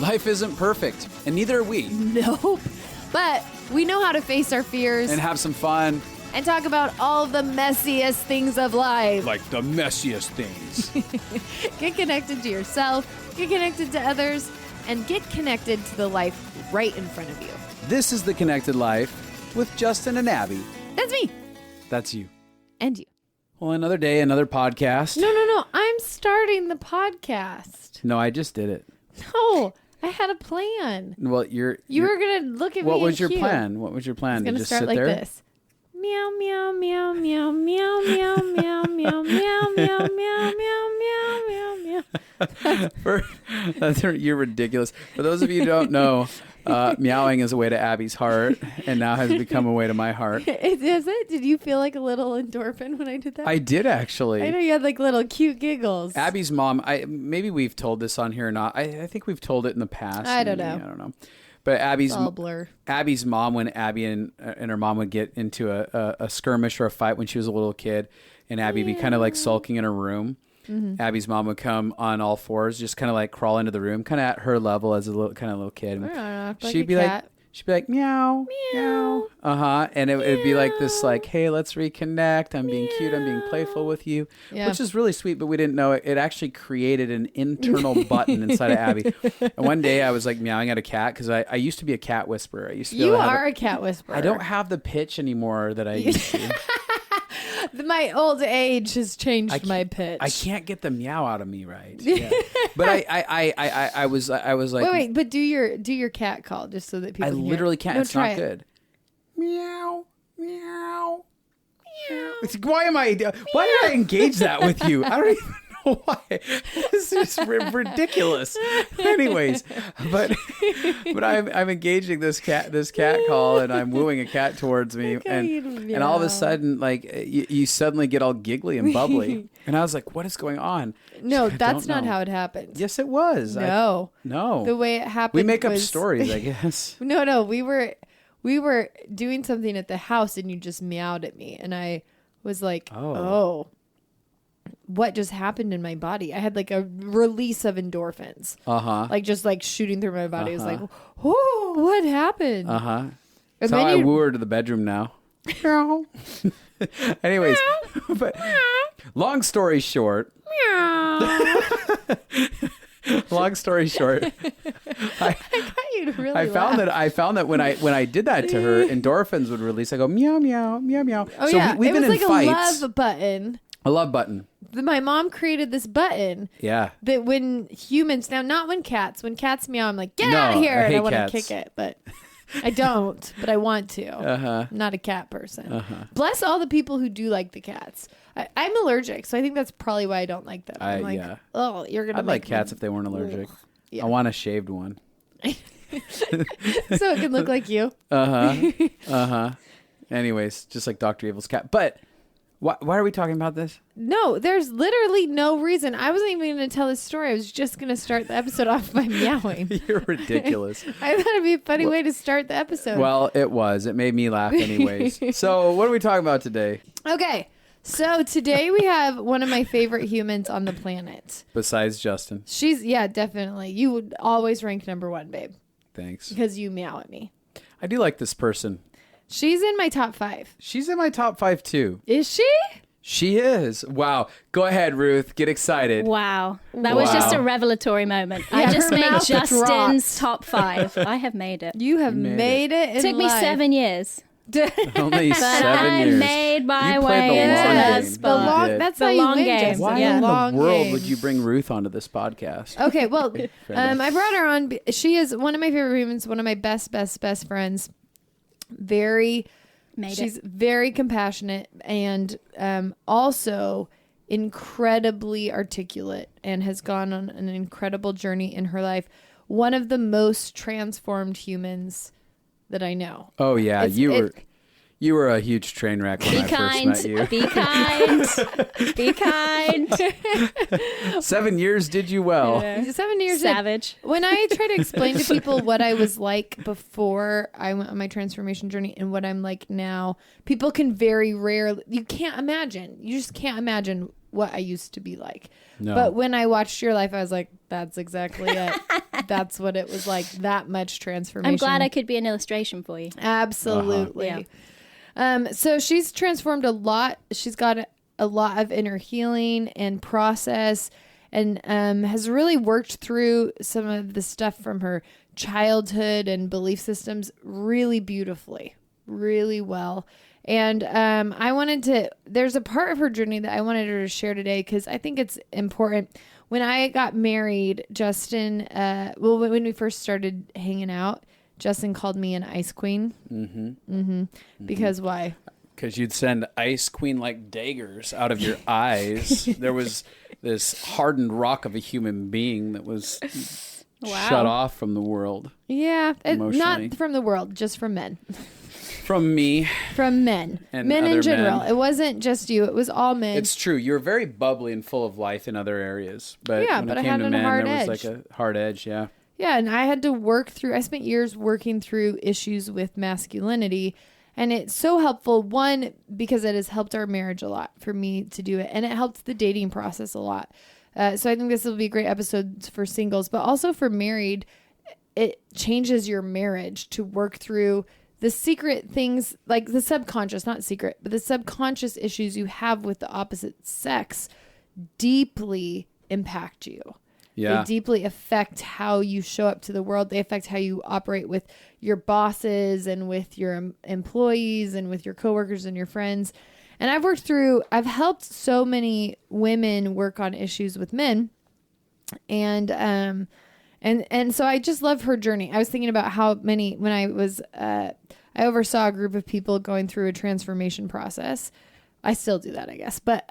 Life isn't perfect, and neither are we. Nope. But we know how to face our fears And have some fun. and talk about all the messiest things of life. Like the messiest things. Get connected to yourself, get connected to others, and get connected to the life right in front of you. This is The Connected Life with Justin and Abby. That's me. That's you. And you. Well, another day, another podcast. No. I'm starting the podcast. No, I just did it. No, I had a plan. Well, You were going to look at me. What was your plan? What was your plan? It's going to just start sit like there? this. Meow, meow, meow, meow, meow, meow, meow, meow, meow, meow, meow, meow, meow, meow. You're ridiculous. For those of you who don't know, meowing is a way to Abby's heart, and now has become a way to my heart. Is it? Did you feel like a little endorphin when I did that? I did, actually. I know you had like little cute giggles. Abby's mom, maybe we've told this on here or not. I think we've told it in the past. I don't Maybe, know. I don't know. But Abby's all blur. Abby's mom, when Abby and her mom would get into a skirmish or a fight when she was a little kid, and Abby would be kind of like sulking in her room. Mm-hmm. Abby's mom would come on all fours, just kind of like crawl into the room, kind of at her level as a little kid. She'd be like meow, meow, and it'd be like this, like, hey, let's reconnect. I'm being cute. I'm being playful with you, which is really sweet. But we didn't know it actually created an internal button inside of Abby. And one day I was like meowing at a cat because I used to be a cat whisperer. I used to. You are a cat whisperer. I don't have the pitch anymore that I used to. My old age has changed my pitch. I can't get the meow out of me right. Yeah. But I was like, wait, but do your cat call just so that people. I can literally hear. can't. No, it's try not it. good. Meow, meow, meow. Why did I engage that with you? I don't even know why. This is ridiculous. Anyways, but I'm engaging this cat call, and I'm wooing a cat towards me, and all of a sudden, like, you suddenly get all giggly and bubbly, and I was like, what is going on? No, that's not how it happened. Yes, it was. No. The way it happened. We make up stories, I guess. No. We were doing something at the house, and you just meowed at me, and I was like, oh. What just happened in my body? I had like a release of endorphins. Like just like shooting through my body. It was like, oh, what happened? That's how I woo her to the bedroom now. Anyways, but long story short. Long story short, I got you to really I found that when I did that to her, endorphins would release. I go meow meow meow meow. Oh so yeah, we've been like in fights. A love button. A love button. My mom created this button. Yeah. That when humans not when cats meow, I'm like, get out of here, and I want to kick it, but I don't. But I want to. I'm not a cat person. Bless all the people who do like the cats. I'm allergic, so I think that's probably why I don't like them. I'm like, oh, you're gonna. I'd like cats if they weren't allergic. Yeah. I want a shaved one. So it can look like you. Anyways, just like Dr. Evil's cat. But why are we talking about this? No, there's literally no reason. I wasn't even going to tell this story. I was just going to start the episode off by meowing. You're ridiculous. I thought it'd be a funny way to start the episode. Well, it was. It made me laugh anyways. So what are we talking about today? Okay. So today we have one of my favorite humans on the planet. Besides Justin. Definitely. You would always rank number one, babe. Thanks. Because you meow at me. I do like this person. She's in my top 5. She's in my top 5 too. Is she? She is. Wow. Go ahead, Ruth. Get excited. Wow. That was just a revelatory moment. Yeah, I just her made mouth Justin's top 5. I have made it. You have made it in Took me life. 7 years. Only 7 years. I made my you way played the long into game. the spot. That's The how you long win, game. Justin. Why Yeah. in Long the world game. would you bring Ruth onto this podcast? Okay, well, I brought her on. She is one of my favorite humans, one of my best friends. She's very compassionate and also incredibly articulate and has gone on an incredible journey in her life. One of the most transformed humans that I know. Oh yeah, you were a huge train wreck when I first met you. Be kind. Be kind. 7 years did you well. 7 years. Savage. When I try to explain to people what I was like before I went on my transformation journey and what I'm like now, people can very rarely, you just can't imagine what I used to be like. No. But when I watched your life, I was like, that's exactly it. That's what it was like, that much transformation. I'm glad I could be an illustration for you. Absolutely. So she's transformed a lot. She's got a lot of inner healing and process, and has really worked through some of the stuff from her childhood and belief systems really beautifully, really well. And there's a part of her journey that I wanted her to share today because I think it's important. When I got married, Justin, when we first started hanging out, Justin called me an ice queen. Because why? Because you'd send ice queen like daggers out of your eyes. There was this hardened rock of a human being that was shut off from the world. Yeah, not from the world, just from men. From me. From men. And men in general. men. It wasn't just you. It was all men. It's true. You were very bubbly and full of life in other areas. But yeah, when but it I came had to a men, hard there edge. was like a hard edge, yeah. Yeah, and I had to I spent years working through issues with masculinity. And it's so helpful, one, because it has helped our marriage a lot for me to do it. And it helped the dating process a lot. So I think this will be a great episode for singles, but also for married. It changes your marriage to work through the secret things, like the subconscious, not secret, but the subconscious issues you have with the opposite sex deeply impact you. Yeah. They deeply affect how you show up to the world. They affect how you operate with your bosses and with your employees and with your coworkers and your friends. And I've helped so many women work on issues with men. And so I just love her journey. I was thinking about how many, when I oversaw a group of people going through a transformation process. I still do that, I guess. But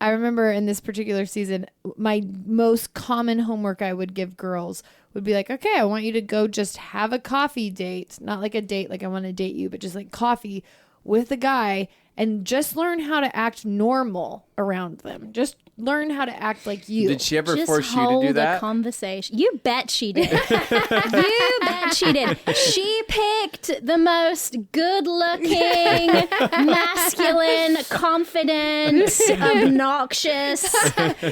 I remember in this particular season, my most common homework I would give girls would be like, okay, I want you to go just have a coffee date. Not like a date, like I want to date you, but just like coffee with a guy and just learn how to act normal around them. Just learn how to act like you. Did she ever Just force you to hold do a that? conversation. You bet she did. You bet she did. She picked the most good-looking, masculine, confident, obnoxious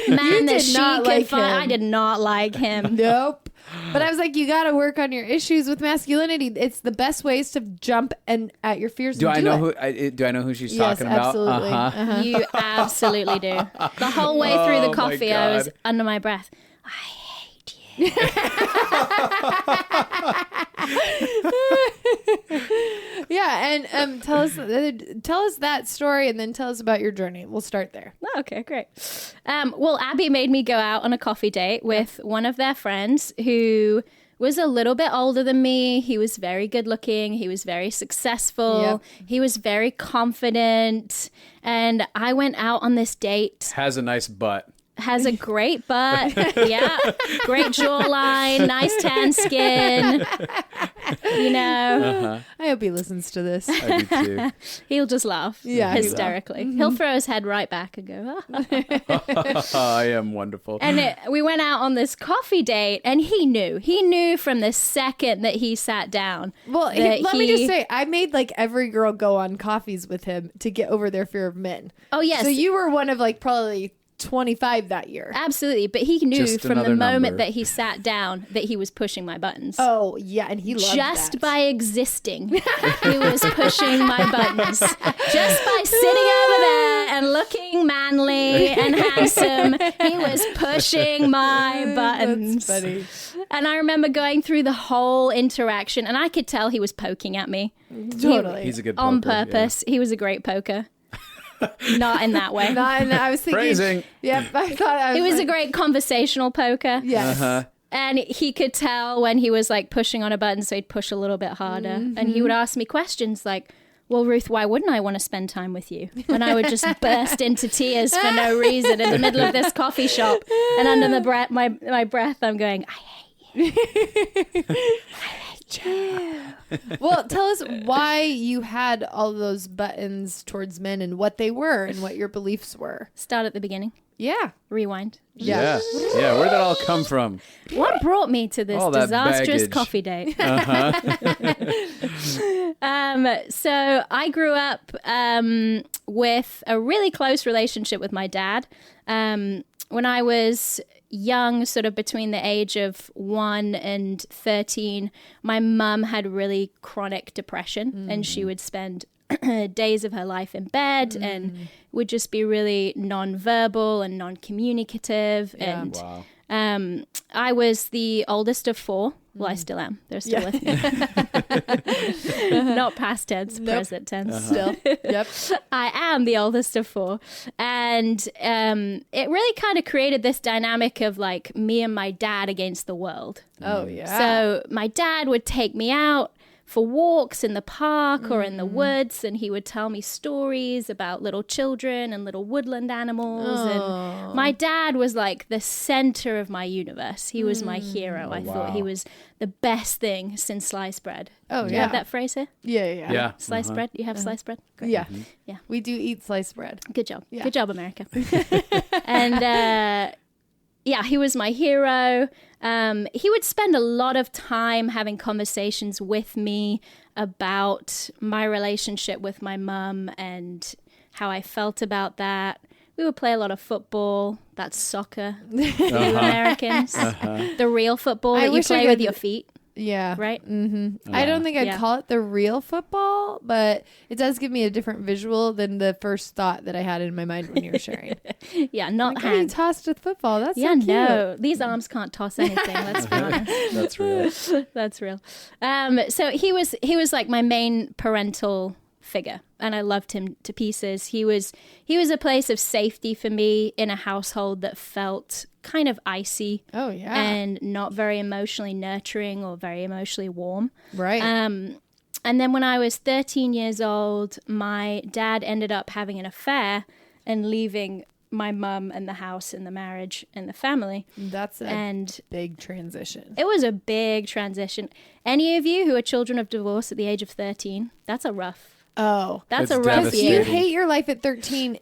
man that she not could like find. him. I did not like him. Nope. But I was like, you got to work on your issues with masculinity. It's the best ways to jump at your fears. Do I know it. who I know who she's Yes, talking about? absolutely. Uh-huh. You absolutely do. The whole way through Oh, the coffee, my I was God. under my breath. I hate you. Yeah, and tell us that story, and then tell us about your journey. We'll start there. Oh, okay, great. Well, Abby made me go out on a coffee date with one of their friends who was a little bit older than me. He was very good looking. He was very successful. Yep. He was very confident. And I went out on this date. Has a nice butt. Has a great butt. Yeah. Great jawline. Nice tan skin. You know. I hope he listens to this. I do too. He'll just laugh. Yeah, he will. hysterically. He'll throw his head right back and go, I am wonderful. And we went out on this coffee date, and he knew from the second that he sat down. Well, that let me just say, I made like every girl go on coffees with him to get over their fear of men. Oh, yes. So you were one of like probably 25 that year. Absolutely. But he knew Just from the another moment number. that he sat down that he was pushing my buttons. Oh, yeah. And he loved Just that. by existing, he was pushing my buttons. Just by sitting over there and looking manly and handsome, he was pushing my buttons. That's funny. And I remember going through the whole interaction, and I could tell he was poking at me. Totally. He's a good poker, On purpose. He was a great poker. Not in that way. I was thinking. Phrasing. Yep. I thought It was a great conversational poker. Yes. And he could tell when he was like pushing on a button, so he'd push a little bit harder. And he would ask me questions like, well, Ruth, why wouldn't I want to spend time with you? And I would just burst into tears for no reason in the middle of this coffee shop. And under the my breath, I'm going, I hate you. Well, tell us why you had all those buttons towards men and what they were and what your beliefs were. Start at the beginning. Yeah. Rewind. Yeah. Yeah. Where'd that all come from? What brought me to this All that disastrous baggage. coffee date? So I grew up with a really close relationship with my dad. When I was young, sort of between the age of 1 and 13, my mum had really chronic depression, and she would spend days of her life in bed and would just be really non-verbal and non-communicative. Yeah. And Wow. I was the oldest of 4. Well, I still am. They're still with me. Not past tense, present tense. Still. Yep. I am the oldest of 4. And it really kind of created this dynamic of like me and my dad against the world. Oh, yeah. So my dad would take me out for walks in the park or in the woods, and he would tell me stories about little children and little woodland animals. And my dad was like the center of my universe. He was my hero. I thought he was the best thing since sliced bread. Oh, Do you yeah. have that phrase here? Yeah. Yeah. Sliced bread? You have sliced bread? Great. Yeah. Yeah. We do eat sliced bread. Good job. Yeah. Good job, America. And yeah, he was my hero. He would spend a lot of time having conversations with me about my relationship with my mum and how I felt about that. We would play a lot of football. That's soccer. You Americans. The real football that you play with your feet, Yeah. right? Mm-hmm. I don't think I'd Yeah. call it the real football, but it does give me a different visual than the first thought that I had in my mind when you were sharing. Yeah, not Like, oh, you hand. tossed with football. That's Yeah, so cute. no. These arms can't toss anything. Let's be honest. That's real. That's real. So he was like my main parental figure, and I loved him to pieces. He was a place of safety for me in a household that felt kind of icy Oh, yeah. and not very emotionally nurturing or very emotionally warm. Right. And then when I was 13 years old, my dad ended up having an affair and leaving my mum and the house and the marriage and the family. That's a And big transition. it was a big transition. Any of you who are children of divorce at the age of 13, that's a rough That's a It's rough devastating. year. You hate your life at 13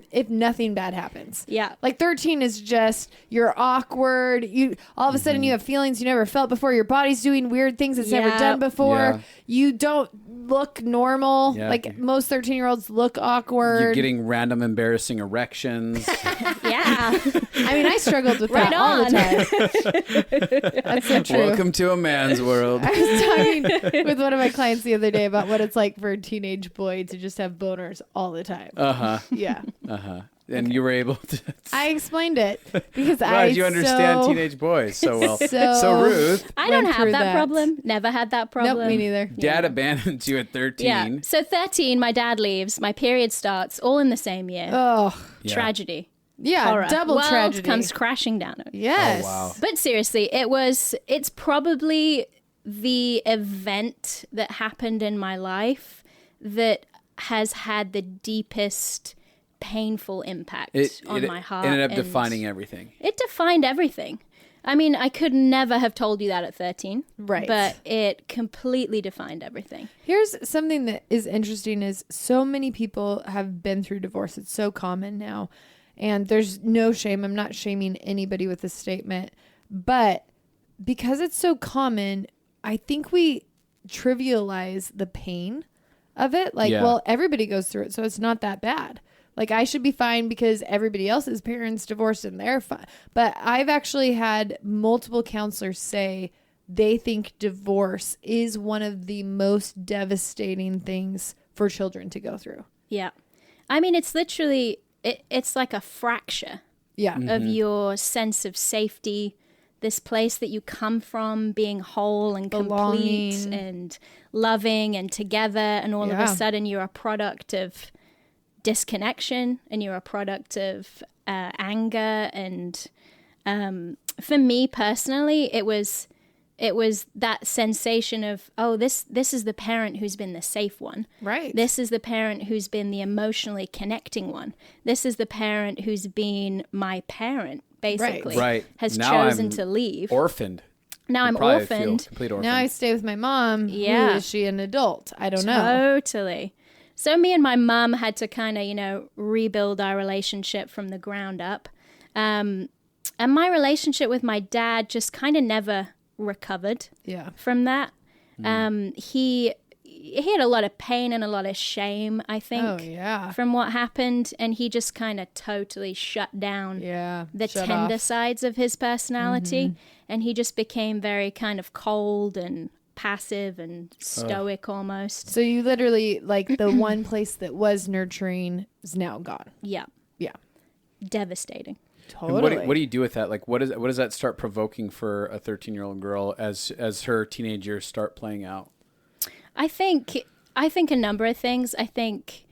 if nothing bad happens. Yeah. Like 13 is just you're awkward. You all of a sudden you have feelings you never felt before. Your body's doing weird things it's never Yeah. done before. Yeah. You don't look normal. Yeah. Like most 13-year-olds look awkward. You're getting random embarrassing erections. Yeah. I mean, I struggled with Right that all on. the time. That's so true. Welcome to a man's world. I was talking with one of my clients the other day about what it's like for a teenage boy to just have boners all the time. Uh-huh. Yeah. Uh-huh. And you were able to... I explained it because Right, you understand so, teenage boys so well. So- So Ruth, I don't Went have through that that. problem. Never had that problem. Nope, me neither. Dad abandons you at 13. Yeah. So 13, my dad leaves. My period starts all in the same year. Oh, Yeah. Tragedy. yeah, Horror. double World tragedy. comes crashing down. Yes. Oh, wow. But seriously, it's probably the event that happened in my life that has had the deepest painful impact on my heart. ended up and defining everything. It defined everything. I mean, I could never have told you that at 13. Right. But it completely defined everything. Here's something that is interesting is so many people have been through divorce. It's so common now. And there's no shame. I'm not shaming anybody with this statement. But because it's so common, I think we trivialize the pain of it. Like, Yeah. well, everybody goes through it, so it's not that bad. Like, I should be fine because everybody else's parents divorced and they're fine. But I've actually had multiple counselors say they think divorce is one of the most devastating things for children to go through. Yeah. I mean, it's literally, it's like a fracture Yeah. of your sense of safety, this place that you come from being whole and complete Belonging. and loving and together, and all of Yeah. a sudden you're a product of disconnection and you're a product of anger. And for me personally, it was that sensation of, oh, this is the parent who's been the safe one. Right. This is the parent who's been the emotionally connecting one. This is the parent who's been my parent, basically. Right. Has Now chosen I'm to leave. Orphaned. Now You I'm probably feel orphaned. complete orphaned. Now I stay with my mom. Yeah. Who is she an adult? I don't know. Totally. So me and my mum had to kind of, rebuild our relationship from the ground up. And my relationship with my dad just kind of never recovered Yeah. from that. He he had a lot of pain and a lot of shame, I think, Oh, yeah. from what happened. And he just kind of totally shut down the tender off. sides of his personality. And he just became very kind of cold and passive and stoic almost. So you literally, like, the one place that was nurturing is now gone. Yeah. Yeah. Devastating. Totally. And what do you do with that? Like, what does that start provoking for a 13-year-old girl as her teenage years start playing out? I think a number of things. I think,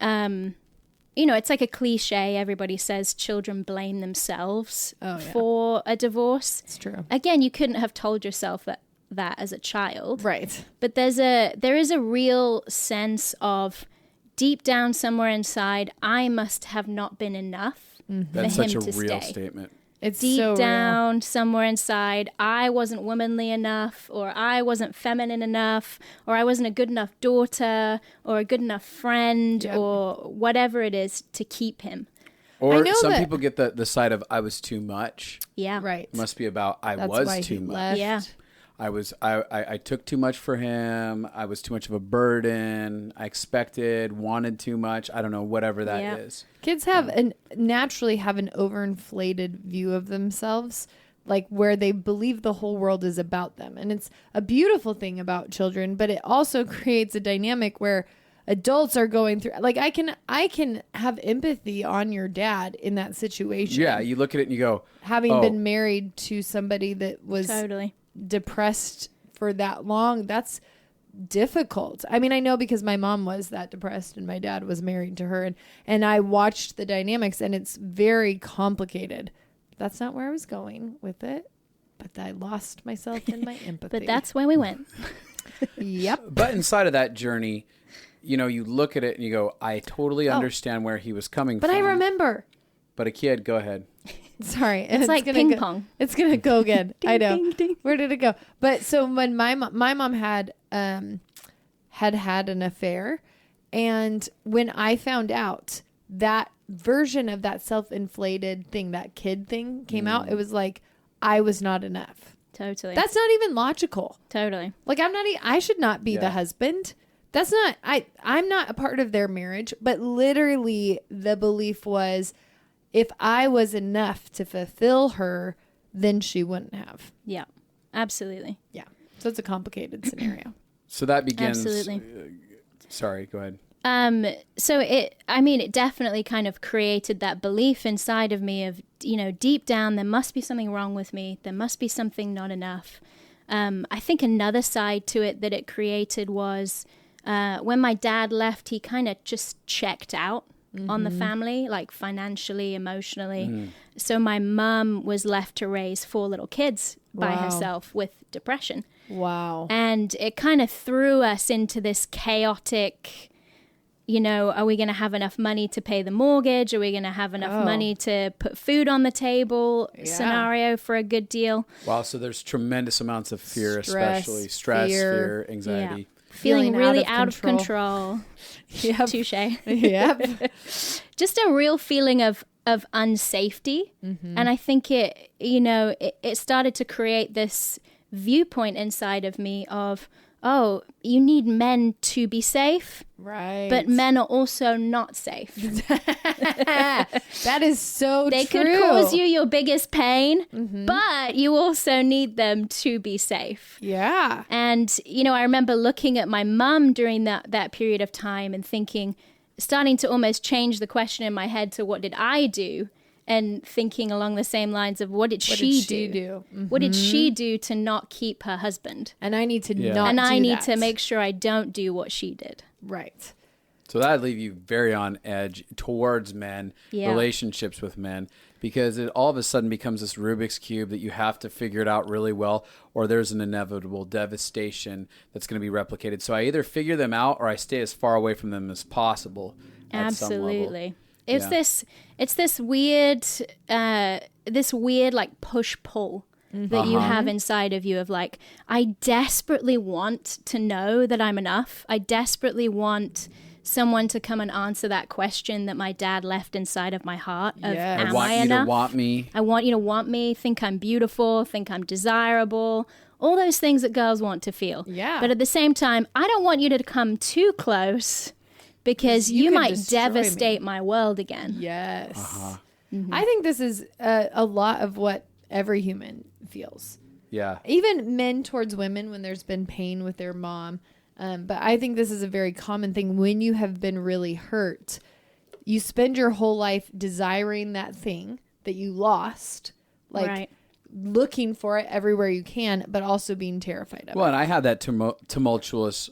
it's like a cliche. Everybody says children blame themselves for a divorce. It's true. Again, you couldn't have told yourself that as a child. Right. But there is a real sense of deep down somewhere inside, I must have not been enough That's for him such a to real stay. statement. It's Deep so down somewhere inside, I wasn't womanly enough, or I wasn't feminine enough, or I wasn't a good enough daughter, or a good enough friend, or whatever it is to keep him. Or know some that- people get the side of I was too much. Yeah. real. Right. It must be about I That's was why too he much. left. Yeah. I took too much for him. I was too much of a burden. I expected, wanted too much. I don't know, whatever that is. Kids have naturally have an overinflated view of themselves, like where they believe the whole world is about them. And it's a beautiful thing about children, but it also creates a dynamic where adults are going through, like, I can have empathy on your dad in that situation. Yeah, you look at it and you go, Having been married to somebody that was Totally. depressed for that long, that's difficult. I mean, I know because my mom was that depressed and my dad was married to her, and I watched the dynamics, and it's very complicated. That's not where I was going with it, but I lost myself in my empathy. But that's where we went. Yep. But inside of that journey, you look at it and you go, I totally understand where he was coming But from. I remember. But a kid, go ahead. Sorry, It's like gonna ping go, pong. It's gonna go again. I know. ding, ding. Where did it go? But so when my mom had an affair, and when I found out that version of that self-inflated thing, that kid thing came out, it was like I was not enough. Totally. That's not even logical. Totally. Like I should not be the husband. That's not I'm not a part of their marriage, but literally the belief was if I was enough to fulfill her, then she wouldn't have. Yeah. Absolutely. Yeah. So it's a complicated scenario. So that begins. Absolutely. Sorry, go ahead. So it definitely kind of created that belief inside of me of, deep down, there must be something wrong with me. There must be something not enough. I think another side to it that it created was when my dad left, he kind of just checked out on the family, like financially, emotionally. So my mum was left to raise 4 little kids by herself with depression. Wow. And it kind of threw us into this chaotic, are we going to have enough money to pay the mortgage? Are we going to have enough money to put food on the table scenario for a good deal? Wow, so there's tremendous amounts of fear, Stress, especially stress, fear, anxiety. Yeah. Feeling really out of control. control. Yep. Touche. Yep. Just a real feeling of unsafety. And I think it started to create this viewpoint inside of me of, oh, you need men to be safe. Right. But men are also not safe. That is so They true. could cause you your biggest pain, but you also need them to be safe. Yeah. And, I remember looking at my mum during that period of time and starting to almost change the question in my head to what did I do? And thinking along the same lines of what did she do? What did she do to not keep her husband? And I need to not And I do need that. to make sure I don't do what she did. Right. So that'd leave you very on edge towards men, relationships with men, because it all of a sudden becomes this Rubik's Cube that you have to figure it out really well, or there's an inevitable devastation that's going to be replicated. So I either figure them out or I stay as far away from them as possible. Absolutely. It's this weird like push pull that you have inside of you of like, I desperately want to know that I'm enough. I desperately want someone to come and answer that question that my dad left inside of my heart of, Yes. am I want I you enough? to want me. I want you to want me, think I'm beautiful, think I'm desirable, all those things that girls want to feel. Yeah. But at the same time, I don't want you to come too close because You you could might destroy devastate me. my world again. Yes. Mm-hmm. I think this is a lot of what every human feels. Yeah. Even men towards women when there's been pain with their mom. But I think this is a very common thing when you have been really hurt. You spend your whole life desiring that thing that you lost, like Right. looking for it everywhere you can, but also being terrified of Well, it. and I had that tumultuous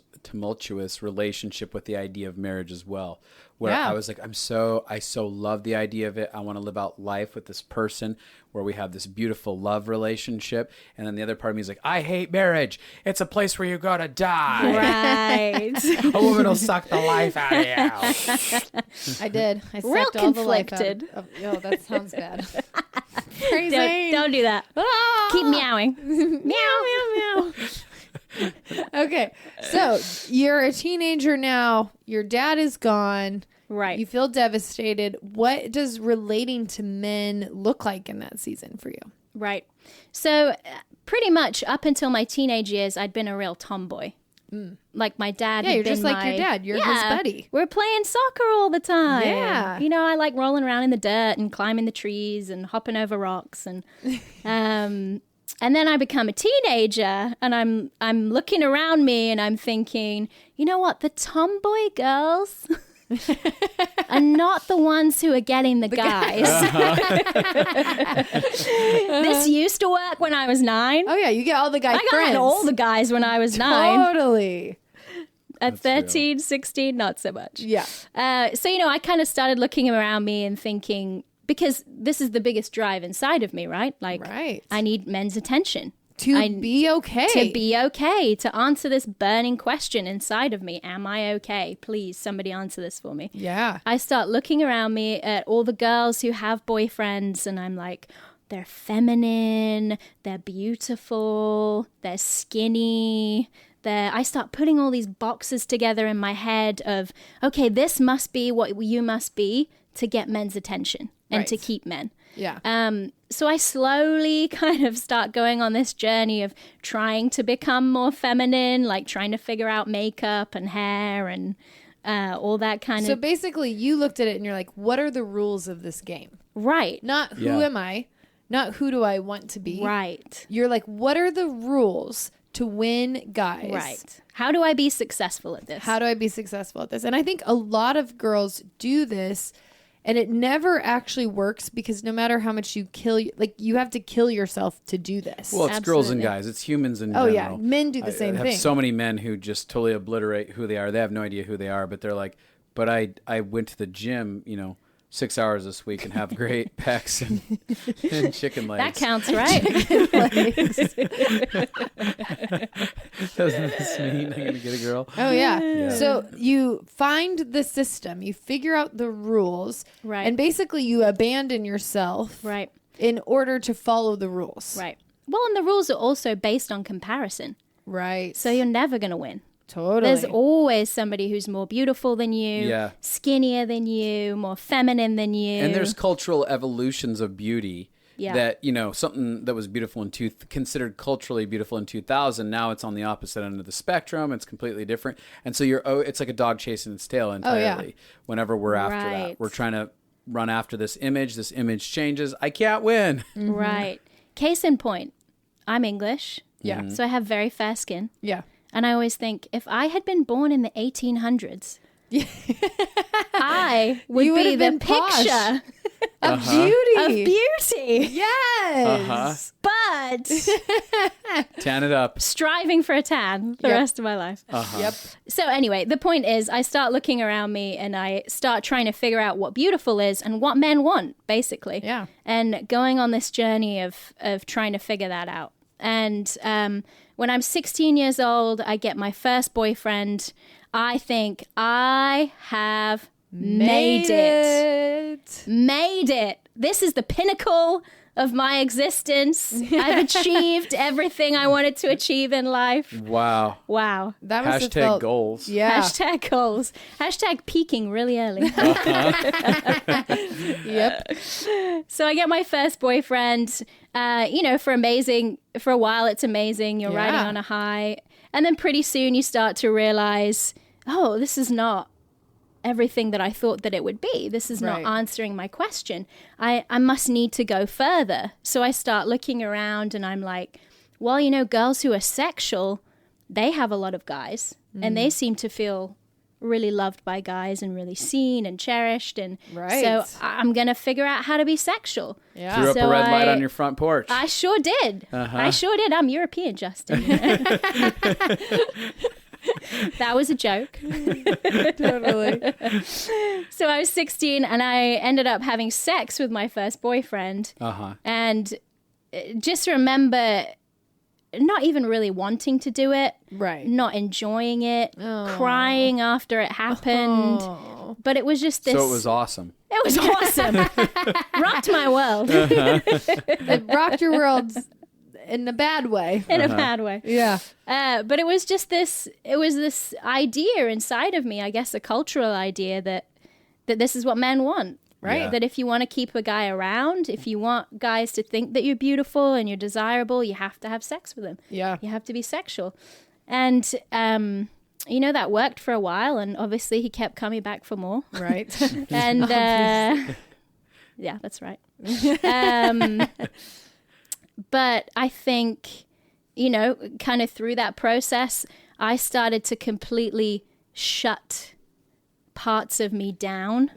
relationship with the idea of marriage as well, where Yeah. I was like, I so love the idea of it. I want to live out life with this person where we have this beautiful love relationship. And then the other part of me is like, I hate marriage. It's a place where you go to die. Right. A woman will suck the life out of you. I did. I Real sucked all the life out conflicted. oh, that sounds bad. Crazy. Don't do that. Ah! Keep meowing. Meow, meow, meow. Okay, so you're a teenager now. Your dad is gone. Right. You feel devastated. What does relating to men look like in that season for you? Right. So pretty much up until my teenage years, I'd been a real tomboy. Like my dad. Yeah, had you're just been like your my- dad. You're his buddy. We're playing soccer all the time. Yeah. You know, I like rolling around in the dirt and climbing the trees and hopping over rocks and then I become a teenager and I'm looking around me and I'm thinking, you know what? The tomboy girls are not the ones who are getting the guys. This used to work when I was 9. Oh yeah, you get all the guy I friends. got all the guys when I was 9. Totally. At 13, 16, not so much. Yeah. So, you know, I kind of started looking around me and thinking, because this is the biggest drive inside of me, right? Like, Right. I need men's attention. To be okay. To be okay, to answer this burning question inside of me. Am I okay? Please, somebody answer this for me. Yeah. I start looking around me at all the girls who have boyfriends, and I'm like, they're feminine, they're beautiful, they're skinny. I start putting all these boxes together in my head of, okay, this must be what you must be to get men's attention and Right. to keep men. Yeah. So I slowly kind of start going on this journey of trying to become more feminine, like trying to figure out makeup and hair and all that kind So of. basically, you looked at it and you're like, what are the rules of this game? Right. Not who Yeah. am I, not who do I want to be. Right. You're like, what are the rules to win guys? Right. How do I be successful at this? How do I be successful at this? And I think a lot of girls do this, and it never actually works because no matter how much you kill, like you have to kill yourself to do this. Well, it's girls and Absolutely. guys. It's humans in Oh, general. yeah. Men do the same I have thing. so many men who just totally obliterate who they are. They have no idea who they are, but they're like, but I went to the gym, 6 hours this week and have great pecs and chicken legs. That counts, right? Doesn't this mean I'm going to get a girl? Oh yeah. Yeah. So you find the system, you figure out the rules, Right. and basically you abandon yourself Right. in order to follow the rules. Right. Well, and the rules are also based on comparison. Right. So you're never going to win. totally. There's always somebody who's more beautiful than you, Yeah. skinnier than you, more feminine than you. And there's cultural evolutions of beauty Yeah. that, something that was beautiful considered culturally beautiful in 2000, now it's on the opposite end of the spectrum. It's completely different. And so it's like a dog chasing its tail entirely. Whenever we're after that, Right. we're trying to run after this image changes. I can't win. Right. Case in point, I'm English. Yeah. So I have very fair skin. Yeah. And I always think if I had been born in the 1800s, I would You would be have the been posh. picture Of beauty. of beauty. Yes. But Tan it up. striving for a tan the Yep. rest of my life. Yep. So anyway, the point is I start looking around me and I start trying to figure out what beautiful is and what men want, basically. Yeah. And going on this journey of trying to figure that out. And when I'm 16 years old, I get my first boyfriend. I think I have made it. Made it. This is the pinnacle of my existence. I've achieved everything I wanted to achieve in life. Wow. Wow. That must have Hashtag felt, goals. Yeah. Hashtag goals. Hashtag peaking really early. Yep. So I get my first boyfriend, for a while it's amazing. You're riding on a high. And then pretty soon you start to realize, oh, this is not everything that I thought that it would be. This is not answering my question. I must need to go further. So I start looking around and I'm like, well, girls who are sexual, they have a lot of guys and they seem to feel really loved by guys and really seen and cherished. And so I'm going to figure out how to be sexual. Yeah. Threw up a red light on your front porch. I sure did. I sure did. I'm European, Justin. That was a joke. Totally. So I was 16 and I ended up having sex with my first boyfriend. And just remember not even really wanting to do it. Right. Not enjoying it. Crying after it happened. But it was just this. So it was awesome. It was awesome. Rocked my world. It rocked your world in a bad way. In a bad way. Yeah. But it was just this idea inside of me, I guess a cultural idea that this is what men want, right? Yeah. That if you want to keep a guy around, if you want guys to think that you're beautiful and you're desirable, you have to have sex with them. Yeah. You have to be sexual. And, that worked for a while. And obviously he kept coming back for more. Right. And, yeah, that's right. But I think, kind of through that process, I started to completely shut parts of me down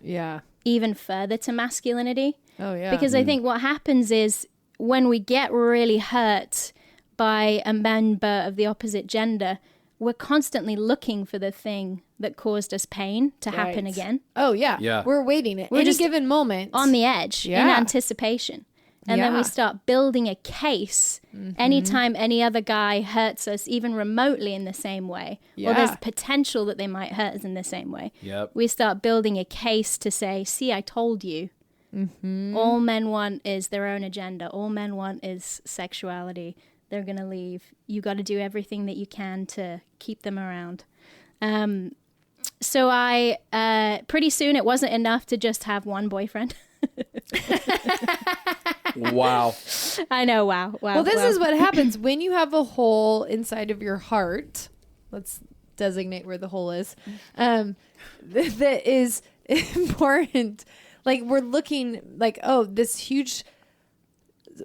even further to masculinity. Oh, yeah. Because I think what happens is when we get really hurt by a member of the opposite gender, we're constantly looking for the thing that caused us pain to happen again. Oh, yeah. Yeah. We're waiting at We're any just given moment. on the edge in anticipation. And then we start building a case anytime any other guy hurts us, even remotely in the same way, or there's potential that they might hurt us in the same way. Yep. We start building a case to say, see, I told you. All men want is their own agenda. All men want is sexuality. They're going to leave. You got to do everything that you can to keep them around. So I, pretty soon it wasn't enough to just have one boyfriend. Wow. I know. Wow. Well, this is what happens when you have a hole inside of your heart. Let's designate where the hole is. That is important. Like we're looking like, oh, this huge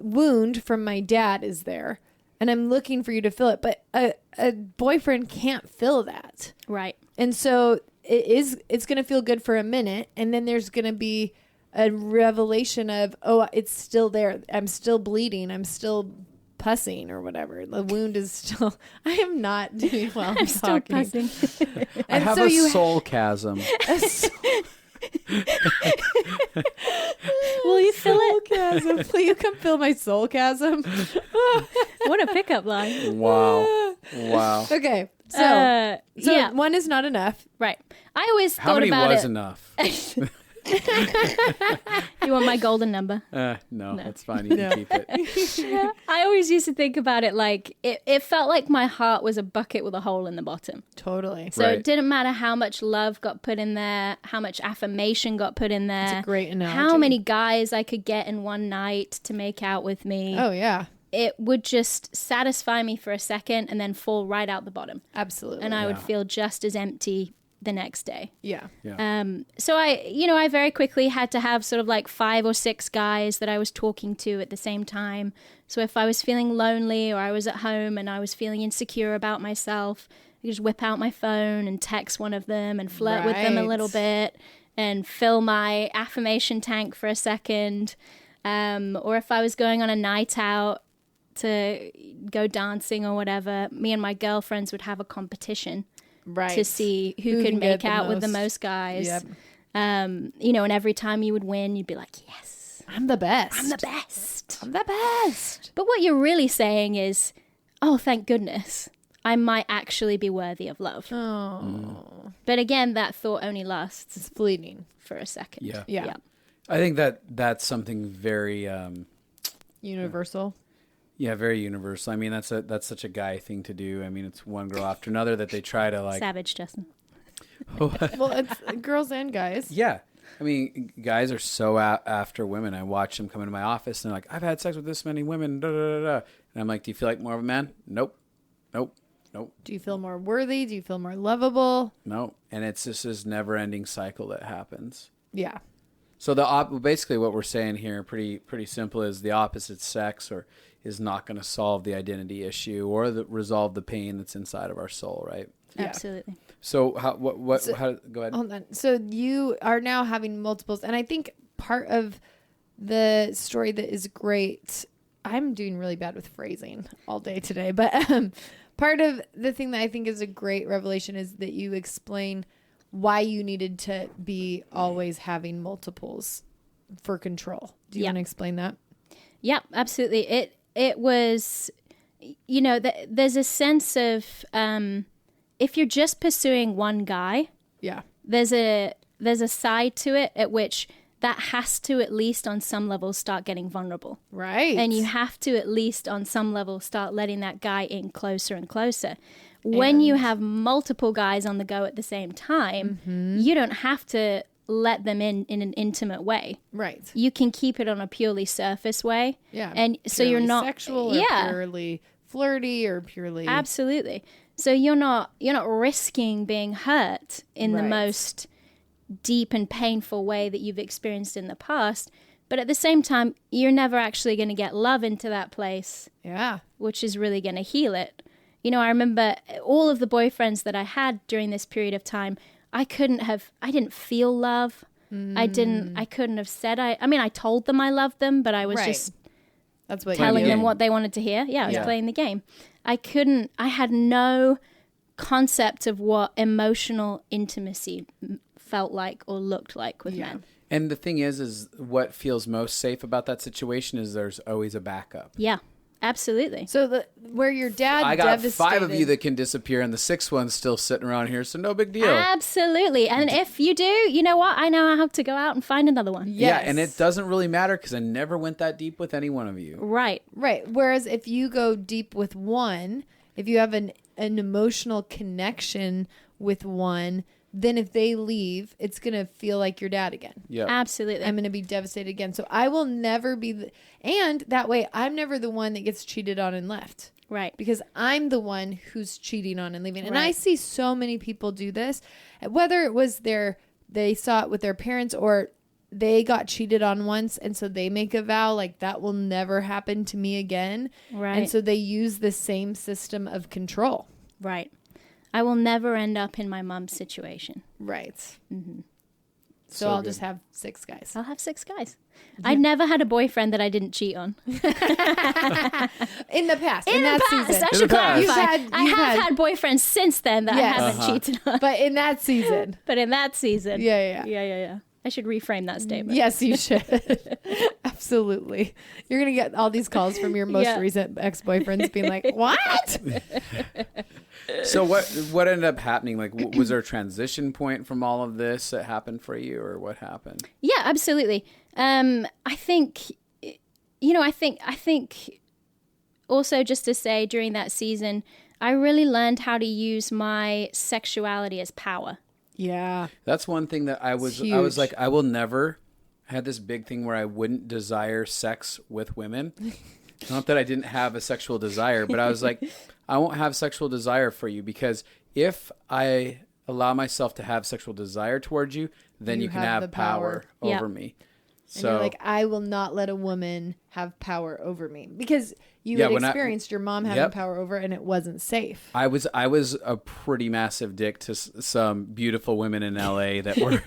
wound from my dad is there. And I'm looking for you to fill it. But a boyfriend can't fill that. Right. And so it's going to feel good for a minute. And then there's going to be a revelation of, oh, it's still there. I'm still bleeding. I'm still pussing or whatever. The wound is still, I am not doing well. I'm still pussing. I have a soul chasm. Will you fill it? Chasm. Will you come fill my soul chasm? What a pickup line. Wow. Wow. Okay. So yeah. one is not enough. Right. I always How thought many about was it. enough? You want my golden number? No, that's fine. You can keep it. I always used to think about it like it felt like my heart was a bucket with a hole in the bottom. Totally. So Right. it didn't matter how much love got put in there, how much affirmation got put in there. That's a great analogy. How many guys I could get in one night to make out with me. Oh, yeah. It would just satisfy me for a second and then fall right out the bottom. Absolutely. And I would feel just as empty the next day. Yeah. So I very quickly had to have sort of like 5 or 6 guys that I was talking to at the same time. So if I was feeling lonely or I was at home and I was feeling insecure about myself, I could just whip out my phone and text one of them and flirt with them a little bit and fill my affirmation tank for a second. Or if I was going on a night out to go dancing or whatever, me and my girlfriends would have a competition. Right. To see who could make out with the most guys. Yep. And every time you would win, you'd be like, yes, I'm the best. I'm the best. I'm the best. But what you're really saying is, oh, thank goodness, I might actually be worthy of love. Oh. But again, that thought only lasts It's fleeting. for a second. Yeah. Yeah. I think that's something very Universal. Yeah, very universal. I mean, that's such a guy thing to do. I mean, it's one girl after another that they try to like. Savage, Justin. Well, it's girls and guys. Yeah. I mean, guys are so after women. I watch them come into my office and they're like, I've had sex with this many women. Da, da, da, da. And I'm like, do you feel like more of a man? Nope. Nope. Nope. Do you feel more worthy? Do you feel more lovable? No. And it's just this never ending cycle that happens. Yeah. So basically what we're saying here, pretty simple, is the opposite sex is not going to solve the identity issue or resolve the pain that's inside of our soul, right? Yeah. Absolutely. So how go ahead. Hold on. So you are now having multiples, and I think part of the story that is great. I'm doing really bad with phrasing all day today, but part of the thing that I think is a great revelation is that you explain why you needed to be always having multiples for control. Do you want to explain that? Yep, absolutely. It was, there's a sense of if you're just pursuing one guy, there's a side to it at which that has to at least on some level start getting vulnerable. Right. And you have to at least on some level start letting that guy in closer and closer. When you have multiple guys on the go at the same time, you don't have to let them in an intimate way. Right. You can keep it on a purely surface way. Yeah. And so you're not sexual or purely flirty or purely. Absolutely. So you're not risking being hurt in the most deep and painful way that you've experienced in the past. But at the same time, you're never actually going to get love into that place. Yeah. Which is really going to heal it. I remember all of the boyfriends that I had during this period of time, I didn't feel love. I couldn't have said I told them I loved them, but I was just That's what telling them what they wanted to hear. Yeah, I was playing the game. I had no concept of what emotional intimacy felt like or looked like with men. And the thing is what feels most safe about that situation is there's always a backup. Yeah, absolutely. So where your dad I got 5 of you that can disappear and the 6th one's still sitting around here, so no big deal. Absolutely. And if you do, you know what? I know how to go out and find another one. Yes. Yeah, and it doesn't really matter because I never went that deep with any one of you. Right. Right. Whereas if you go deep with one, if you have an emotional connection with one, then if they leave, it's going to feel like your dad again. Yeah. Absolutely. I'm going to be devastated again. So I will never be and that way I'm never the one that gets cheated on and left. Right. Because I'm the one who's cheating on and leaving. And I see so many people do this, whether it was they saw it with their parents or they got cheated on once. And so they make a vow like that will never happen to me again. Right. And so they use the same system of control. Right. I will never end up in my mom's situation. Right. Mm-hmm. So I'll just have 6 guys. I'll have 6 guys. I never had a boyfriend that I didn't cheat on. In the past. In that the past. season. I should clarify. I You've have had boyfriends since then that I haven't cheated on. But in that season. Yeah. I should reframe that statement. Yes, you should. Absolutely. You're going to get all these calls from your most recent ex-boyfriends being like, what? So what ended up happening? Like, was there a transition point from all of this that happened for you, or what happened? Yeah, absolutely. I think also just to say during that season, I really learned how to use my sexuality as power. Yeah. That's one thing that I was like, I will never. I had this big thing where I wouldn't desire sex with women. Not that I didn't have a sexual desire, but I was like, I won't have sexual desire for you because if I allow myself to have sexual desire towards you, then you can have power over me. So and you're like, I will not let a woman have power over me because you had experienced your mom having power over and it wasn't safe. I was a pretty massive dick to some beautiful women in LA that were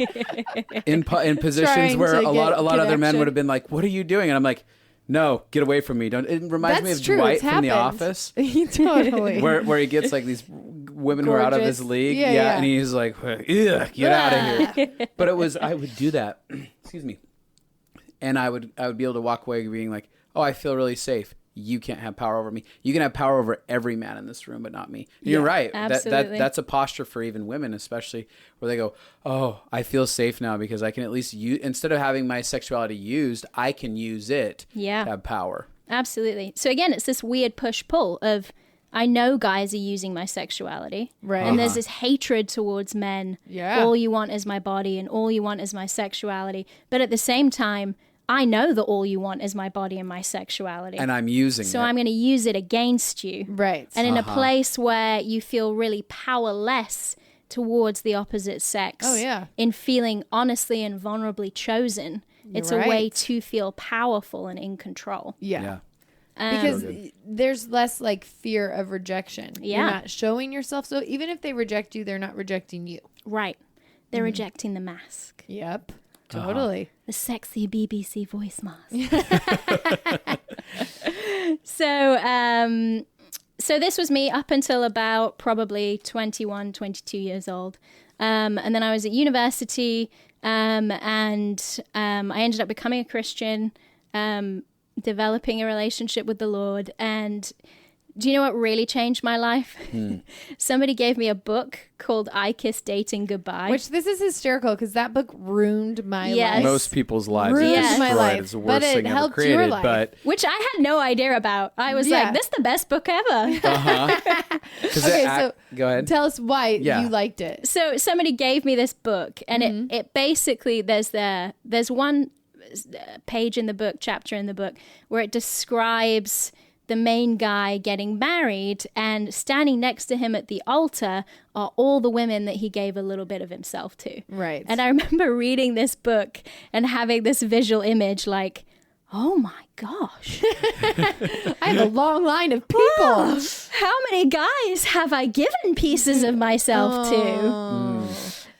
in positions where a lot of other men would have been like, what are you doing? And I'm like, no, get away from me. Don't. It reminds me of Dwight from The Office. Totally. Where he gets like these women who are out of his league. Yeah. And he's like, get out of here. But I would do that. Excuse me. And I would be able to walk away being like, oh, I feel really safe. You can't have power over me. You can have power over every man in this room, but not me. You're right. Absolutely. That's a posture for even women, especially where they go, oh, I feel safe now because I can at least use, instead of having my sexuality used, I can use it to have power. Absolutely. So again, it's this weird push-pull of, I know guys are using my sexuality. Right. And there's this hatred towards men. Yeah. All you want is my body and all you want is my sexuality. But at the same time, I know that all you want is my body and my sexuality. And I'm using it. So I'm going to use it against you. Right. And in a place where you feel really powerless towards the opposite sex. Oh, yeah. In feeling honestly and vulnerably chosen. It's a way to feel powerful and in control. Yeah. Because there's less like fear of rejection. Yeah. You're not showing yourself. So even if they reject you, they're not rejecting you. Right. They're rejecting the mask. Yep. Totally. The sexy BBC voice mask. So this was me up until about probably 21, 22 years old. And then I was at university and I ended up becoming a Christian, developing a relationship with the Lord. And do you know what really changed my life? Somebody gave me a book called I Kiss Dating Goodbye. Which this is hysterical because that book ruined my Yes. life. Most people's lives Ruined are my destroyed. life, It's the but worst it thing ever helped your created. life. But Which I had no idea about. I was Yeah. like, this is the best book ever. Okay, so go ahead. tell us why Yeah. you liked it. So somebody gave me this book and it basically, there's one page in the book, chapter in the book, where it describes the main guy getting married, and standing next to him at the altar are all the women that he gave a little bit of himself to. Right. And I remember reading this book and having this visual image like, oh my gosh, I have a long line of people. how many guys have I given pieces of myself to?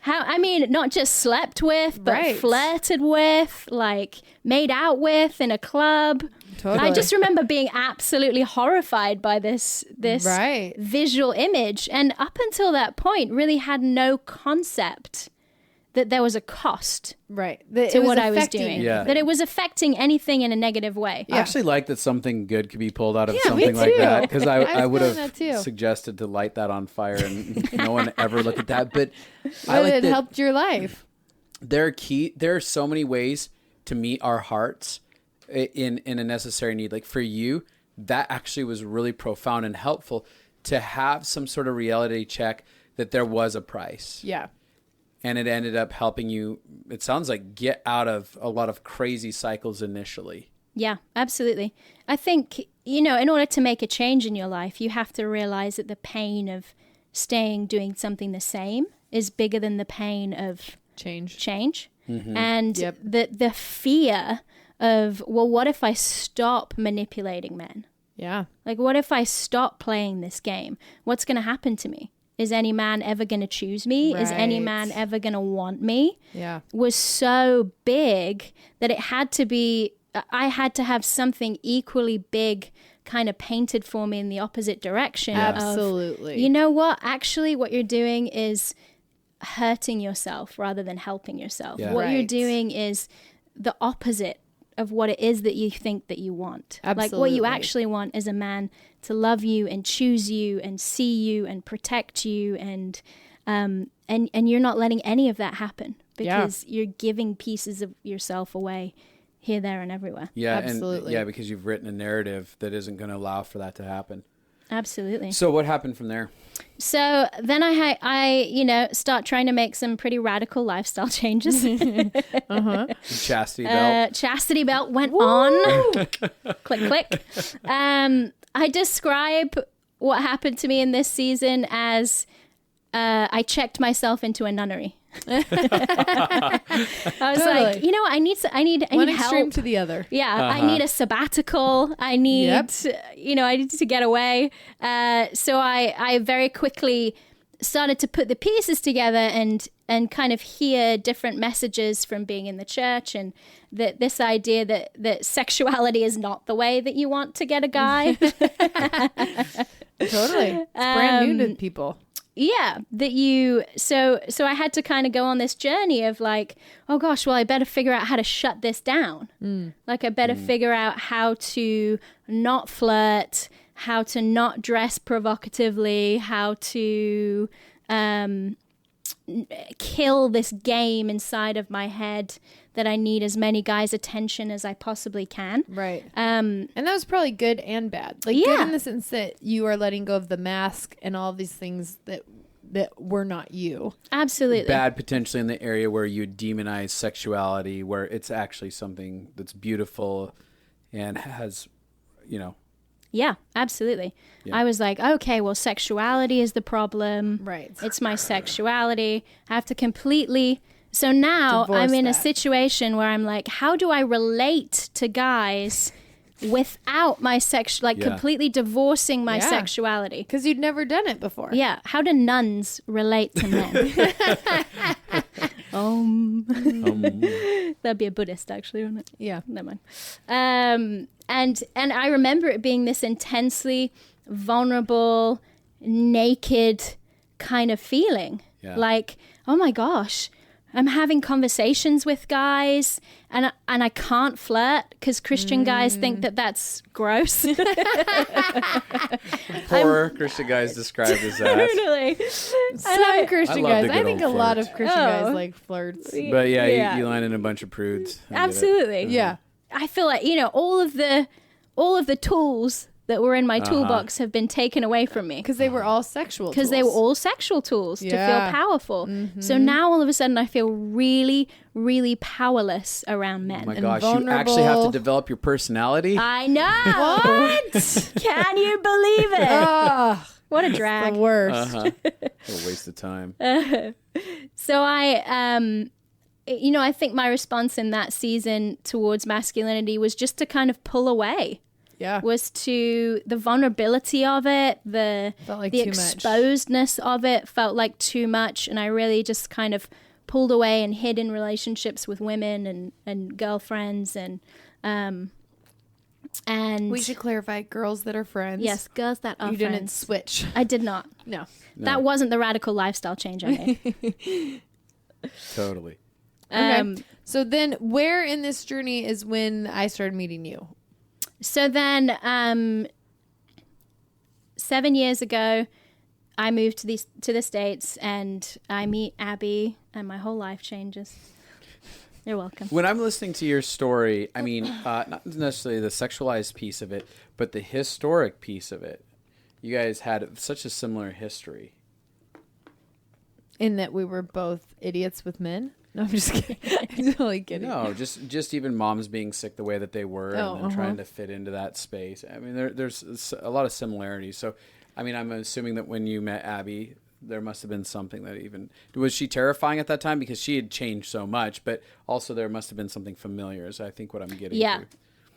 How, I mean, not just slept with, but Right. flirted with, like made out with in a club. Totally. I just remember being absolutely horrified by this Right. visual image. And up until that point, really had no concept that there was a cost Right. to what I was doing. Yeah. That it was affecting anything in a negative way. I actually like that something good could be pulled out of Yeah, me something like too. that, because I I would was feeling have that too. suggested to light that on fire and no one ever look at that. But I But like it that helped your life. there are so many ways to meet our hearts in a necessary need. Like for you, that actually was really profound and helpful to have some sort of reality check that there was a price. Yeah. And it ended up helping you, it sounds like, get out of a lot of crazy cycles initially. Yeah, absolutely. I think, in order to make a change in your life, you have to realize that the pain of doing something the same is bigger than the pain of Change. And Yep. the fear of, well, what if I stop manipulating men? Yeah. Like, what if I stop playing this game? What's going to happen to me? Is any man ever going to choose me? Is any Right. man ever going to want me? Yeah. Was so big that I had to have something equally big kind of painted for me in the opposite direction. Absolutely. Of, you know what? Actually, what you're doing is hurting yourself rather than helping yourself. Yeah. What you're Right. doing is the opposite of what it is that you think that you want. Like what you Absolutely. actually want is a man to love you and choose you and see you and protect you, and you're not letting any of that happen because you're giving pieces of yourself away here, there, and everywhere. Yeah, Absolutely. And because you've written a narrative that isn't going to allow for that to happen. Absolutely. So what happened from there? So then I start trying to make some pretty radical lifestyle changes. Chastity belt. Chastity belt went on. Click, click. I describe what happened to me in this season as I checked myself into a nunnery. I was like, you know what? I need One help. extreme to the other. Yeah, I need a sabbatical. I need, I need to get away. So I very quickly started to put the pieces together and kind of hear different messages from being in the church, and that this idea that sexuality is not the way that you want to get a guy. Totally. It's brand new to people. Yeah, so I had to kind of go on this journey of like, oh gosh, well, I better figure out how to shut this down. Like I better figure out how to not flirt, how to not dress provocatively, how to kill this game inside of my head that I need as many guys' attention as I possibly can. Right. And that was probably good and bad. Like good in the sense that you are letting go of the mask and all these things that were not you. Absolutely. Bad potentially in the area where you demonize sexuality, where it's actually something that's beautiful and has, Yeah, absolutely. Yeah. I was like, okay, well, sexuality is the problem. Right. It's my sexuality. I have to completely... So now Divorce I'm in that. a situation where I'm like, how do I relate to guys without my completely divorcing my sexuality? Because you'd never done it before. Yeah. How do nuns relate to men? That'd be a Buddhist, actually, wouldn't it? Yeah. Never mind. And I remember it being this intensely vulnerable, naked kind of feeling. Yeah. Like, oh my gosh, I'm having conversations with guys and I can't flirt because Christian guys think that that's gross. Poor Christian guys described as that. Totally. Some Christian I love guys. the I good think a old lot flirt. of Christian guys like flirts. But yeah. You line in a bunch of prudes. I get it. Absolutely. Yeah. I feel like, all of the tools that were in my toolbox have been taken away from me. Because they were all sexual Because they were all sexual tools to feel Yeah. powerful. So now all of a sudden I feel really, really powerless around men. Oh my and gosh, you actually have to vulnerable. develop your personality. I know. What? Can you believe it? Oh, What a drag. the worst. What a waste of time. So I think my response in that season towards masculinity was just to kind of pull away. Yeah. Was to the vulnerability of it, the Felt like the too much. exposedness of it felt like too much, and I really just kind of pulled away and hid in relationships with women and girlfriends and We should clarify girls that are friends. yes, girls that are You friends. didn't switch. I did not. No. That wasn't the radical lifestyle change I made. Totally. Okay. So then where in this journey is when I started meeting you? So then 7 years ago, I moved to the States and I meet Abby and my whole life changes. You're welcome. When I'm listening to your story, I mean, not necessarily the sexualized piece of it, but the historic piece of it. You guys had such a similar history. In that we were both idiots with men? No, I'm just kidding. I'm totally kidding. No, just even moms being sick the way that they were and then trying to fit into that space. I mean, there's a lot of similarities. So, I mean, I'm assuming that when you met Abby, there must have been something that even... Was she terrifying at that time? Because she had changed so much, but also there must have been something familiar is I think what I'm getting Yeah. to.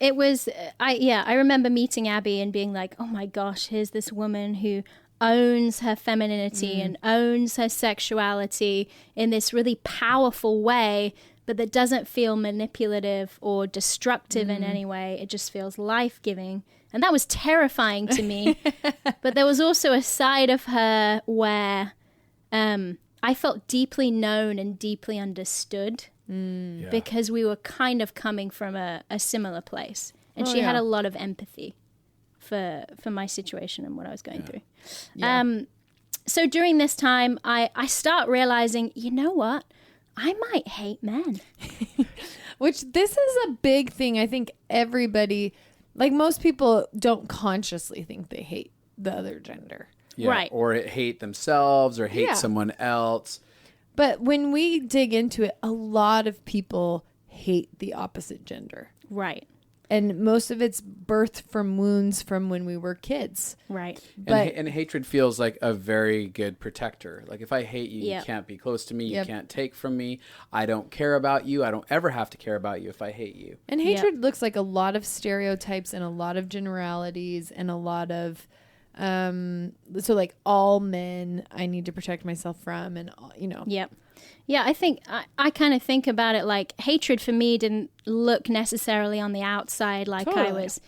It was, I remember meeting Abby and being like, oh my gosh, here's this woman who owns her femininity and owns her sexuality in this really powerful way, but that doesn't feel manipulative or destructive in any way. It just feels life-giving. And that was terrifying to me. But there was also a side of her where I felt deeply known and deeply understood Yeah. because we were kind of coming from a similar place. And she had a lot of empathy for my situation and what I was going through. Yeah. So during this time, I start realizing, you know what? I might hate men. Which this is a big thing. I think everybody, like most people don't consciously think they hate the other gender. Yeah. Right. Or hate themselves or hate someone else. But when we dig into it, a lot of people hate the opposite gender. Right. And most of it's birthed from wounds from when we were kids. Right. But And hatred feels like a very good protector. Like if I hate you, Yep. you can't be close to me. Yep. You can't take from me. I don't care about you. I don't ever have to care about you if I hate you. And hatred looks like a lot of stereotypes and a lot of generalities and a lot of so like all men I need to protect myself from and Yep. Yeah, I think I kind of think about it like hatred for me didn't look necessarily on the outside like I Totally. was,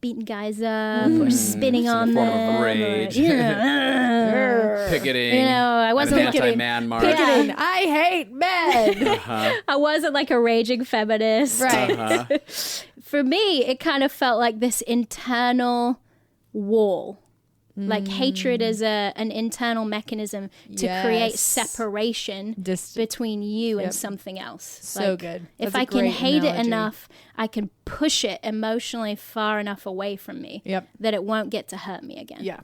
beating guys up or spitting on form them. of or, rage. Picketing. I wasn't an looking- anti-man march. Picketing, I hate men. I wasn't like a raging feminist. Right. For me, it kind of felt like this internal wall Like hatred is an internal mechanism to create separation between you and something else. So like, good. If I can hate it enough, I can push it emotionally far enough away from me that it won't get to hurt me again. Yeah.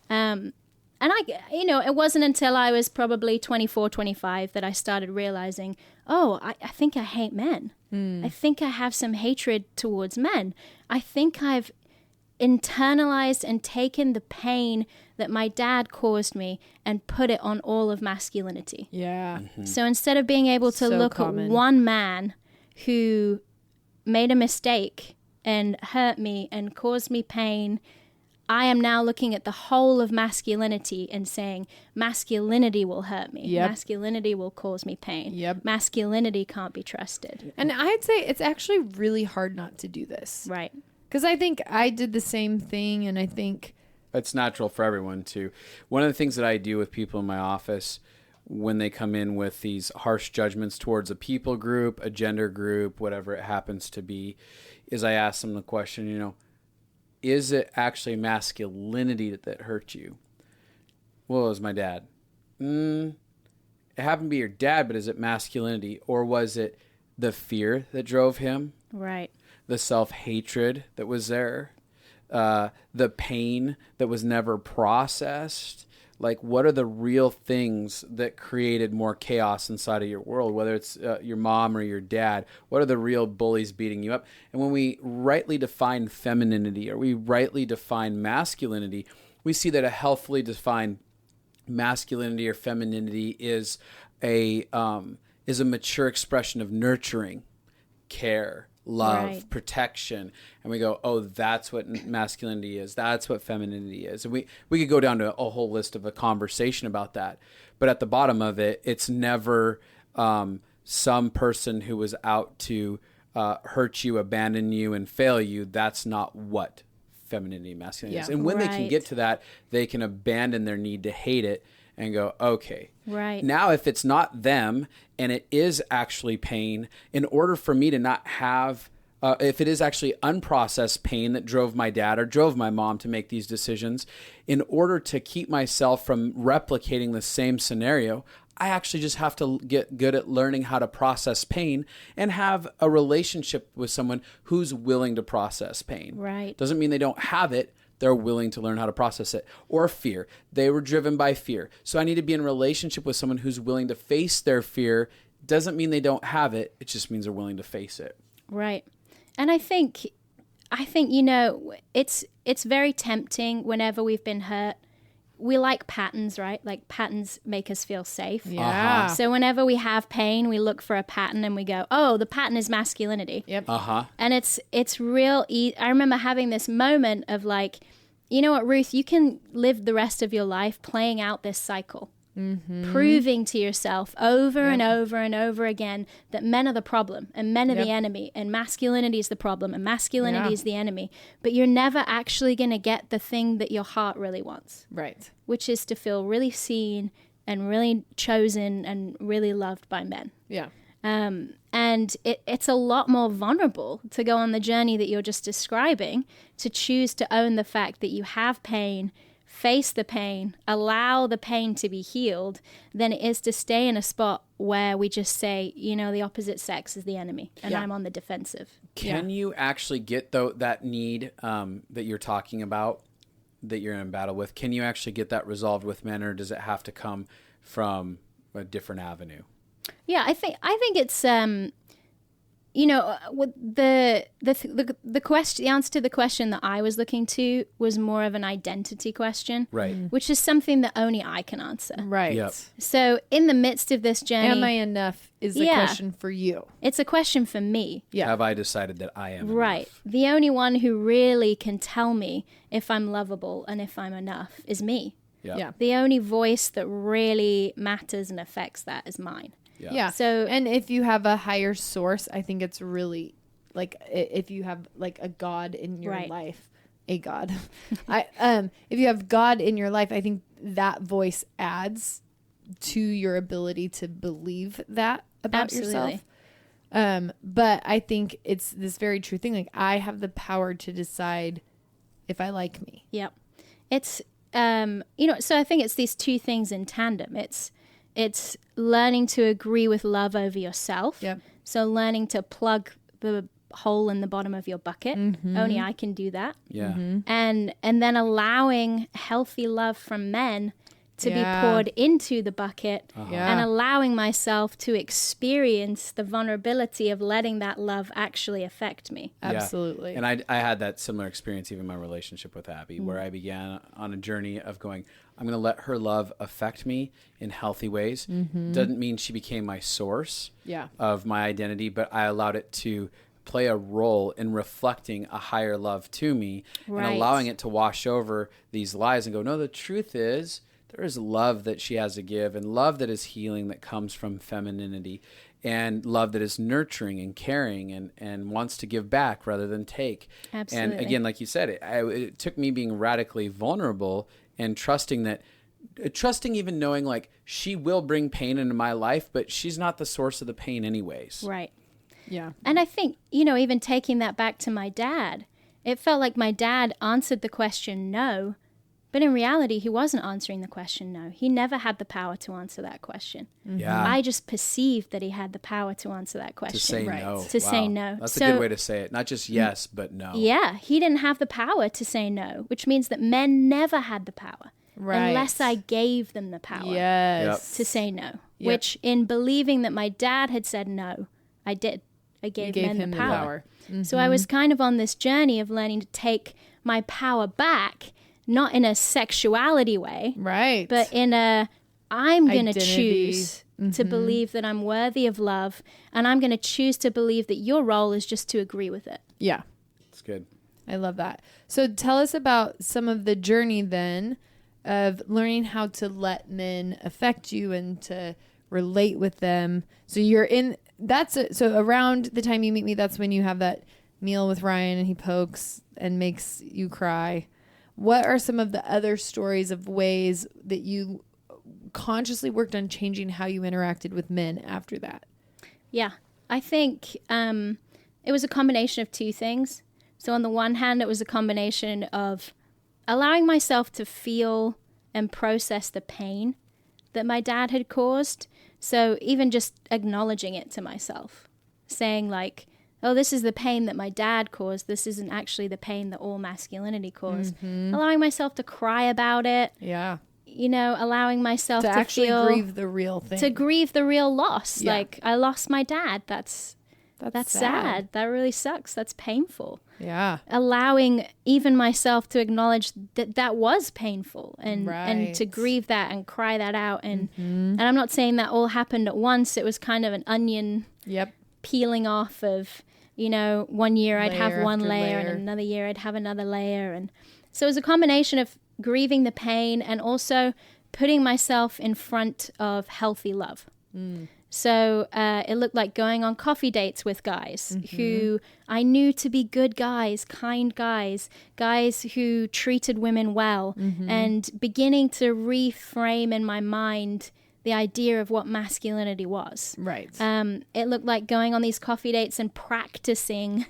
And it wasn't until I was probably 24, 25 that I started realizing, I think I hate men. I think I have some hatred towards men. I think I've internalized and taken the pain that my dad caused me and put it on all of masculinity. Yeah. So instead of being able to look at one man who made a mistake and hurt me and caused me pain, I am now looking at the whole of masculinity and saying, masculinity will hurt me. Masculinity will cause me pain. Masculinity can't be trusted. And I'd say it's actually really hard not to do this. Right. Because I think I did the same thing, and I think it's natural for everyone to. One of the things that I do with people in my office when they come in with these harsh judgments towards a people group, a gender group, whatever it happens to be, is I ask them the question, is it actually masculinity that hurt you? Well, it was my dad. It happened to be your dad, but is it masculinity? Or was it the fear that drove him? Right. The self-hatred that was there, the pain that was never processed. Like, what are the real things that created more chaos inside of your world, whether it's your mom or your dad? What are the real bullies beating you up? And when we rightly define femininity or we rightly define masculinity, we see that a healthily defined masculinity or femininity is a mature expression of nurturing, care, love, protection. And we go, that's what masculinity is. That's what femininity is. And we could go down to a whole list of a conversation about that. But at the bottom of it, it's never some person who was out to hurt you, abandon you, and fail you. That's not what femininity and masculinity is. And when they can get to that, they can abandon their need to hate it and go, okay. Right. Now, if it's not them and it is actually pain, in order for me to not have, if it is actually unprocessed pain that drove my dad or drove my mom to make these decisions, in order to keep myself from replicating the same scenario, I actually just have to get good at learning how to process pain and have a relationship with someone who's willing to process pain. Right. Doesn't mean they don't have it. They're willing to learn how to process it. Or fear. They were driven by fear. So I need to be in a relationship with someone who's willing to face their fear. Doesn't mean they don't have it. It just means they're willing to face it. Right. And I think it's very tempting whenever we've been hurt. We like patterns, right? Like patterns make us feel safe. Yeah. So whenever we have pain, we look for a pattern and we go, the pattern is masculinity. Yep. And it's real. I remember having this moment of like, you know what, Ruth, you can live the rest of your life playing out this cycle. Proving to yourself over and over and over again that men are the problem and men are the enemy and masculinity is the problem and masculinity is the enemy. But you're never actually going to get the thing that your heart really wants. Right. Which is to feel really seen and really chosen and really loved by men. Yeah. And it's a lot more vulnerable to go on the journey that you're just describing, to choose to own the fact that you have pain, face the pain, allow the pain to be healed, than it is to stay in a spot where we just say, the opposite sex is the enemy and I'm on the defensive. Can you actually get that need that you're talking about, that you're in battle with, can you actually get that resolved with men, or does it have to come from a different avenue? Yeah, I think it's with the question, the answer to the question that I was looking to was more of an identity question, right? Which is something that only I can answer, right? Yep. So in the midst of this journey, am I enough? Is the question for you? It's a question for me. Yeah. Have I decided that I am right? Enough? The only one who really can tell me if I'm lovable and if I'm enough is me. Yep. Yeah. The only voice that really matters and affects that is mine. Yeah. So, and if you have a higher source, I think it's really like if you have like a God in your life, a God. If you have God in your life, I think that voice adds to your ability to believe that about yourself. But I think it's this very true thing. Like, I have the power to decide if I like me. Yep. It's so I think it's these two things in tandem. It's learning to agree with love over yourself. Yep. So learning to plug the hole in the bottom of your bucket. Only I can do that. Yeah. And then allowing healthy love from men to be poured into the bucket and allowing myself to experience the vulnerability of letting that love actually affect me. Absolutely. Yeah. And I had that similar experience even in my relationship with Abby, where I began on a journey of going, I'm going to let her love affect me in healthy ways. Doesn't mean she became my source of my identity, but I allowed it to play a role in reflecting a higher love to me and allowing it to wash over these lies and go, no, the truth is, there is love that she has to give and love that is healing that comes from femininity and love that is nurturing and caring and wants to give back rather than take. Absolutely. And again, like you said, it took me being radically vulnerable and trusting even knowing like she will bring pain into my life, but she's not the source of the pain anyways. Right. Yeah. And I think, even taking that back to my dad, it felt like my dad answered the question no. But in reality, he wasn't answering the question no. He never had the power to answer that question. Yeah. I just perceived that he had the power to answer that question. To say no. To say no. That's a good way to say it. Not just yes, but no. Yeah. He didn't have the power to say no, which means that men never had the power. Right. Unless I gave them the power to say no. Yep. Which in believing that my dad had said no, I did. I gave men him the power. So Mm-hmm. I was kind of on this journey of learning to take my power back, not in a sexuality way, right, but in a, I'm going to Identity. choose to believe that I'm worthy of love, and I'm going to choose to believe that your role is just to agree with it. Yeah. It's good. I love that. So tell us about some of the journey then of learning how to let men affect you and to relate with them. So you're in, so around the time you meet me, that's when you have that meal with Ryan and he pokes and makes you cry. What are some of the other stories of ways that you consciously worked on changing how you interacted with men after that? Yeah, I think it was a combination of two things. So on the one hand, it was a combination of allowing myself to feel and process the pain that my dad had caused. So even just acknowledging it to myself, saying like, oh, this is the pain that my dad caused. This isn't actually the pain that all masculinity caused. Allowing myself to cry about it. Yeah. Allowing myself to actually feel, grieve the real thing. to grieve the real loss. Yeah. Like, I lost my dad. That's sad. That really sucks. That's painful. Yeah. Allowing even myself to acknowledge that was painful and to grieve that and cry that out. And I'm not saying that all happened at once. It was kind of an onion peeling off of, 1 year I'd have one layer and another year I'd have another layer. And so it was a combination of grieving the pain and also putting myself in front of healthy love. So it looked like going on coffee dates with guys who I knew to be good guys, kind guys who treated women well, and beginning to reframe in my mind the idea of what masculinity was. Right. It looked like going on these coffee dates and practicing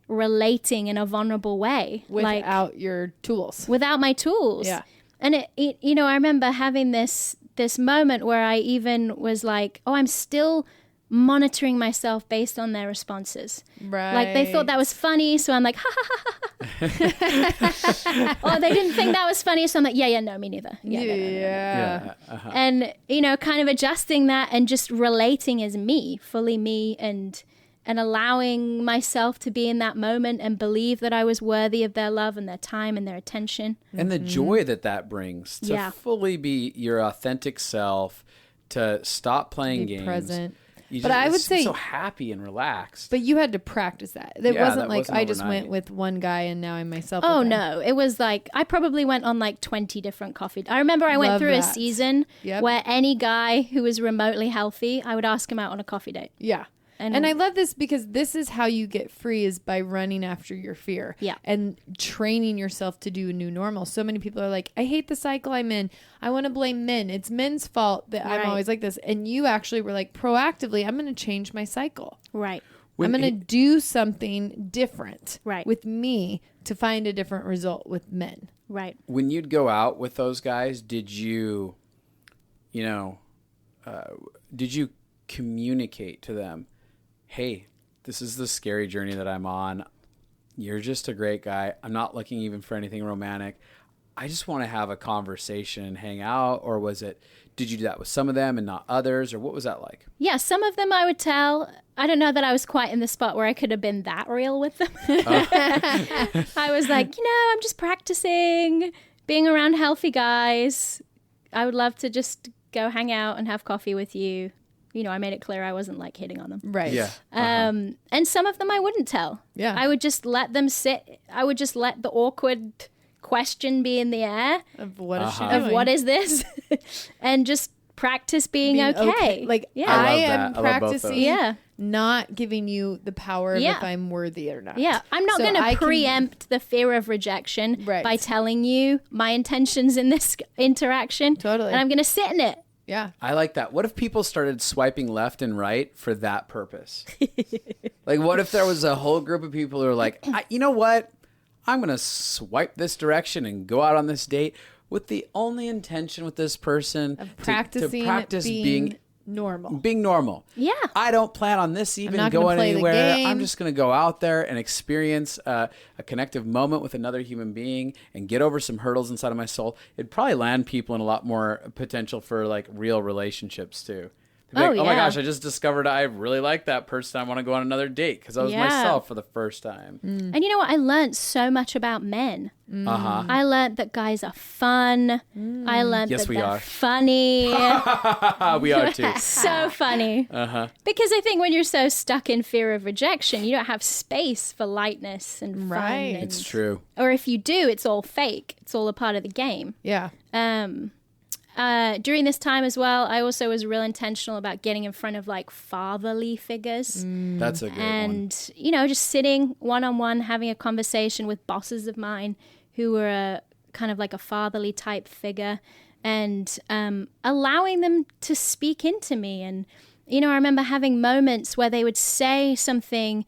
relating in a vulnerable way. Without your tools. Without my tools. Yeah. And I remember having this moment where I even was like, oh, I'm still monitoring myself based on their responses. Right. Like they thought that was funny, so I'm like, ha ha ha ha. Or they didn't think that was funny, so I'm like, yeah, no, me neither. Yeah. And, kind of adjusting that and just relating as me, fully me, and allowing myself to be in that moment and believe that I was worthy of their love and their time and their attention. And the joy that brings to fully be your authentic self, to stop playing games. Present. But I would say so happy and relaxed. But you had to practice that. It wasn't like I just went with one guy and now I'm myself. Oh no, it was like I probably went on like 20 different coffee. I remember I went through a season where any guy who was remotely healthy, I would ask him out on a coffee date. Yeah. And I love this because this is how you get free, is by running after your fear. Yeah. And training yourself to do a new normal. So many people are like, I hate the cycle I'm in. I want to blame men. It's men's fault that I'm always like this. And you actually were like, proactively, I'm going to change my cycle. Right. I'm going to do something different with me to find a different result with men. Right. When you'd go out with those guys, did you communicate to them, hey, this is the scary journey that I'm on. You're just a great guy. I'm not looking even for anything romantic. I just want to have a conversation and hang out? Or did you do that with some of them and not others? Or what was that like? Yeah, some of them I would tell. I don't know that I was quite in the spot where I could have been that real with them. I was like, I'm just practicing being around healthy guys. I would love to just go hang out and have coffee with you. I made it clear I wasn't like hitting on them. Right. Yeah. And some of them I wouldn't tell. Yeah. I would just let them sit. I would just let the awkward question be in the air Of what is she doing? of what is this? And just practice being okay. Like, yeah. I love am that. I love both those. practicing not giving you the power of if I'm worthy or not. Yeah, I'm not going to preempt the fear of rejection by telling you my intentions in this interaction. Totally. And I'm going to sit in it. Yeah. I like that. What if people started swiping left and right for that purpose? Like, what if there was a whole group of people who are like, you know what? I'm going to swipe this direction and go out on this date with the only intention with this person of practicing to practice being normal. Being normal. Yeah. I don't plan on this even not gonna going play the anywhere. game. I'm just going to go out there and experience a connective moment with another human being and get over some hurdles inside of my soul. It'd probably land people in a lot more potential for like real relationships too. They'd be like, oh my gosh, I just discovered I really like that person. I want to go on another date because I was myself for the first time. And you know what? I learned so much about men. I learned that guys are fun. I learned that they're funny. We are too. So funny. Because I think when you're so stuck in fear of rejection, you don't have space for lightness and fun. Right. It's true. Or if you do, it's all fake. It's all a part of the game. Yeah. During this time as well, I also was real intentional about getting in front of like fatherly figures. That's a good one. And, just sitting one-on-one, having a conversation with bosses of mine who were a kind of like a fatherly type figure and allowing them to speak into me. And, I remember having moments where they would say something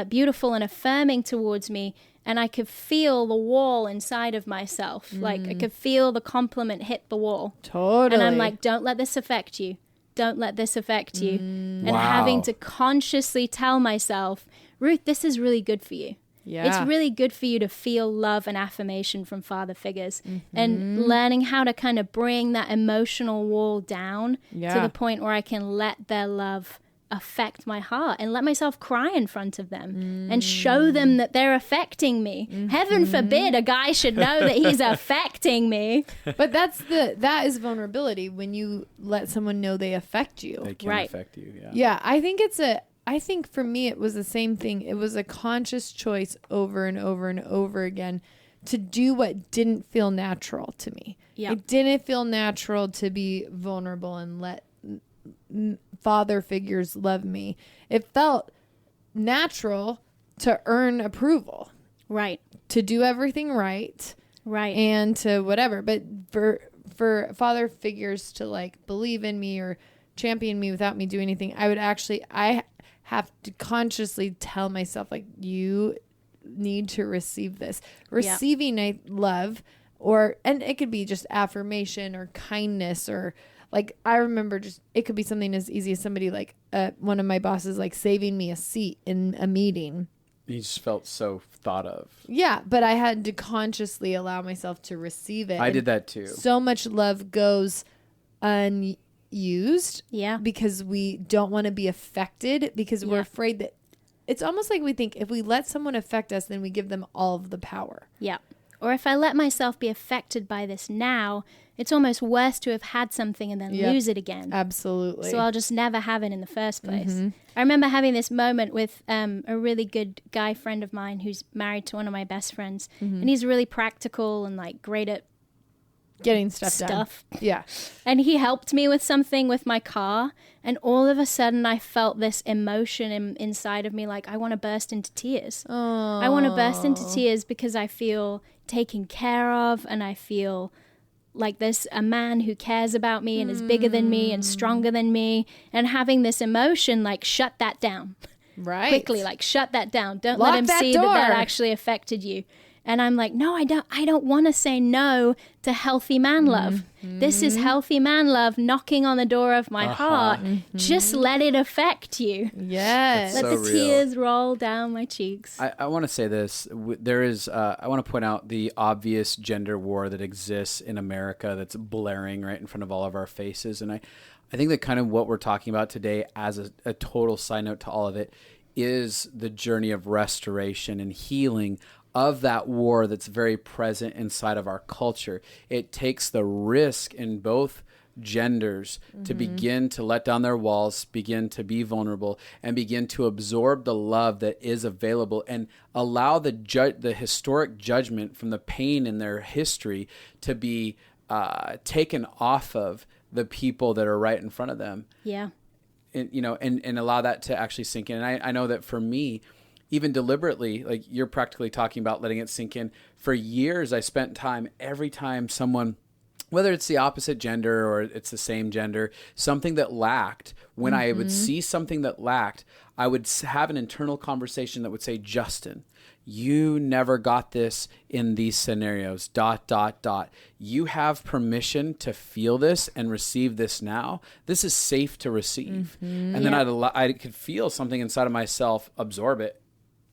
beautiful and affirming towards me, and I could feel the wall inside of myself. Like I could feel the compliment hit the wall. Totally. And I'm like, don't let this affect you. Don't let this affect you. And having to consciously tell myself, Ruth, this is really good for you. Yeah. It's really good for you to feel love and affirmation from father figures and learning how to kind of bring that emotional wall down to the point where I can let their love affect my heart and let myself cry in front of them and show them that they're affecting me. Heaven forbid a guy should know that he's affecting me. But that is vulnerability when you let someone know they affect you. They can affect you. Yeah. Yeah. I think for me, it was the same thing. It was a conscious choice over and over and over again to do what didn't feel natural to me. Yep. It didn't feel natural to be vulnerable and let father figures love me. It felt natural to earn approval. Right. To do everything right. Right. And to whatever. But for father figures to like believe in me or champion me without me doing anything, I have to consciously tell myself like, you need to receive this. Receiving love and it could be just affirmation or kindness or like, I remember it could be something as easy as somebody like one of my bosses, like saving me a seat in a meeting. You just felt so thought of. Yeah. But I had to consciously allow myself to receive it. I did that too. So much love goes unused. Yeah. Because we don't want to be affected because we're afraid that it's almost like we think if we let someone affect us, then we give them all of the power. Yeah. Or if I let myself be affected by this now, it's almost worse to have had something and then lose it again. Absolutely. So I'll just never have it in the first place. I remember having this moment with a really good guy friend of mine who's married to one of my best friends. And he's really practical and like great at getting stuff done. Yeah. And he helped me with something with my car. And all of a sudden I felt this emotion inside of me. Like I want to burst into tears. I want to burst into tears because I feel taken care of and I feel like there's a man who cares about me and is bigger than me and stronger than me, and having this emotion, like shut that down. Right. Quickly, like shut that down. Don't Lock let him that see door. that actually affected you. And I'm like, no, I don't want to say no to healthy man love. This is healthy man love knocking on the door of my heart. Just let it affect you. Yes. Let the tears roll down my cheeks. I want to say this. There is, I want to point out the obvious gender war that exists in America that's blaring right in front of all of our faces. And I think that kind of what we're talking about today as a total side note to all of it is the journey of restoration and healing of that war that's very present inside of our culture. It takes the risk in both genders to begin to let down their walls, begin to be vulnerable, and begin to absorb the love that is available, and allow the historic judgment from the pain in their history to be taken off of the people that are right in front of them. Yeah. And allow that to actually sink in. And I know that for me, even deliberately, like you're practically talking about letting it sink in. For years, I spent time every time someone, whether it's the opposite gender or it's the same gender, something that lacked, when I would see something that lacked, I would have an internal conversation that would say, Justin, you never got this in these scenarios, ... You have permission to feel this and receive this now. This is safe to receive. And then I could feel something inside of myself absorb it,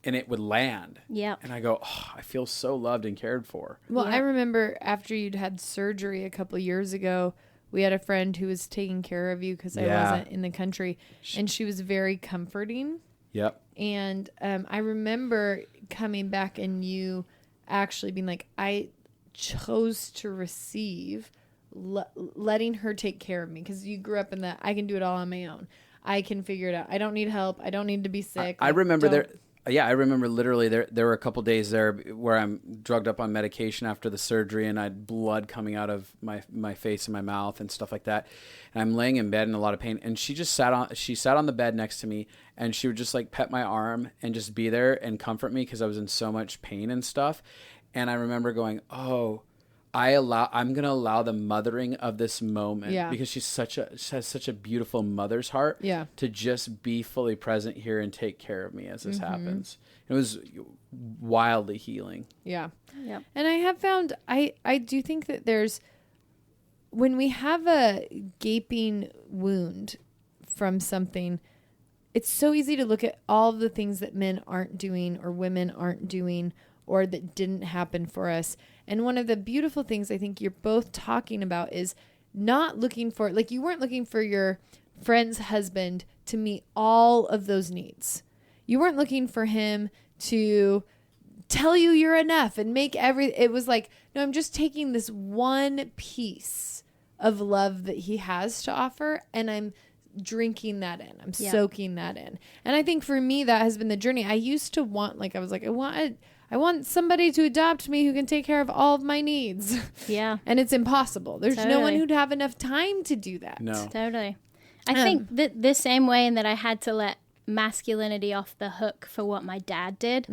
and it would land. Yeah. And I go, oh, I feel so loved and cared for. Well, I remember after you'd had surgery a couple years ago, we had a friend who was taking care of you because I wasn't in the country, and she was very comforting. Yep. And I remember coming back and you actually being like, I chose to receive letting her take care of me, because you grew up in that I can do it all on my own. I can figure it out. I don't need help. I don't need to be sick. I remember there. Yeah, I remember literally there were a couple days there where I'm drugged up on medication after the surgery, and I had blood coming out of my face and my mouth and stuff like that. And I'm laying in bed in a lot of pain, and she sat on the bed next to me, and she would just like pet my arm and just be there and comfort me because I was in so much pain and stuff. And I remember going, oh, I'm going to allow the mothering of this moment, because she has such a beautiful mother's heart, to just be fully present here and take care of me as this happens. It was wildly healing. Yeah. Yep. And I have found, I do think that when we have a gaping wound from something, it's so easy to look at all the things that men aren't doing or women aren't doing or that didn't happen for us. And one of the beautiful things I think you're both talking about is not looking for, like, you weren't looking for your friend's husband to meet all of those needs. You weren't looking for him to tell you you're enough and make it was like, no, I'm just taking this one piece of love that he has to offer, and I'm drinking that in. I'm soaking that in. And I think for me, that has been the journey. I used to want, like, I was like, I want somebody to adopt me who can take care of all of my needs. Yeah. And it's impossible. There's no one who'd have enough time to do that. No. Totally. I think that the same way in that I had to let masculinity off the hook for what my dad did,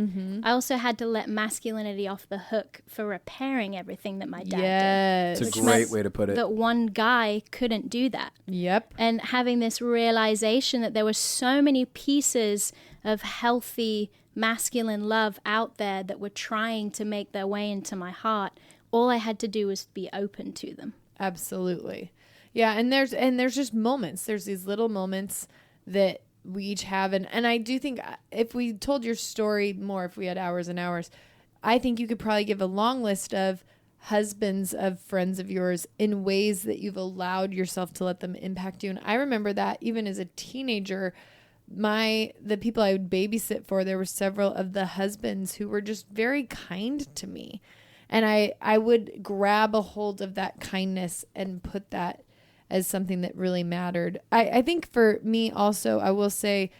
I also had to let masculinity off the hook for repairing everything that my dad did. It's a great way to put it. That one guy couldn't do that. Yep. And having this realization that there were so many pieces of healthy masculine love out there that were trying to make their way into my heart. All I had to do was be open to them. Absolutely. Yeah. And there's just moments. There's these little moments that we each have. And I do think if we told your story more, if we had hours and hours, I think you could probably give a long list of husbands of friends of yours in ways that you've allowed yourself to let them impact you. And I remember that even as a teenager, the people I would babysit for, there were several of the husbands who were just very kind to me. And I would grab a hold of that kindness and put that as something that really mattered. I think for me also, I will say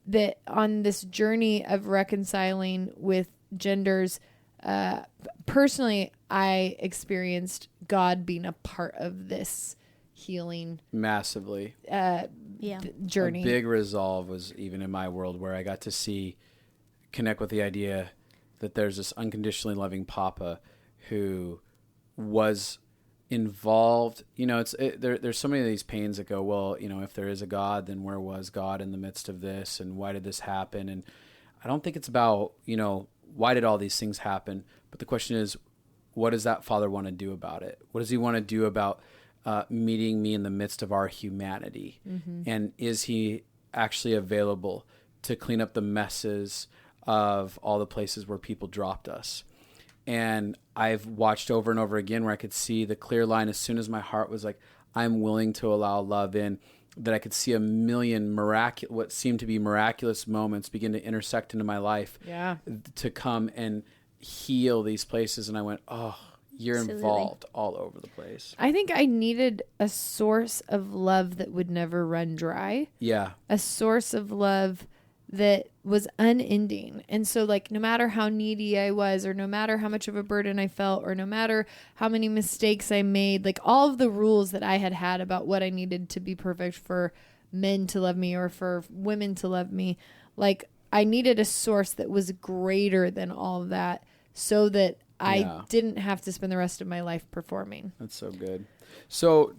that on this journey of reconciling with genders, personally, I experienced God being a part of this healing massively journey. A big resolve was even in my world where I got to connect with the idea that there's this unconditionally loving Papa who was involved. There's so many of these pains that go, well, if there is a God, then where was God in the midst of this, and why did this happen? And I don't think it's about why did all these things happen, But the question is, what does that father want to do about it? What does he want to do about meeting me in the midst of our humanity? And is he actually available to clean up the messes of all the places where people dropped us? And I've watched over and over again where I could see the clear line as soon as my heart was like, I'm willing to allow love in, that I could see a million what seemed to be miraculous moments begin to intersect into my life to come and heal these places. And I went, oh, you're involved all over the place. I think I needed a source of love that would never run dry. Yeah. A source of love that was unending. And so like, no matter how needy I was, or no matter how much of a burden I felt, or no matter how many mistakes I made, like all of the rules that I had about what I needed to be perfect for men to love me or for women to love me, like I needed a source that was greater than all of that, so that I didn't have to spend the rest of my life performing. That's so good. So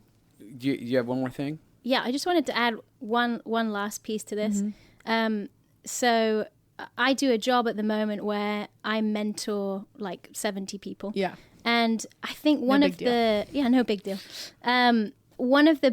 do you have one more thing? Yeah, I just wanted to add one last piece to this. So I do a job at the moment where I mentor like 70 people. Yeah. And I think one of the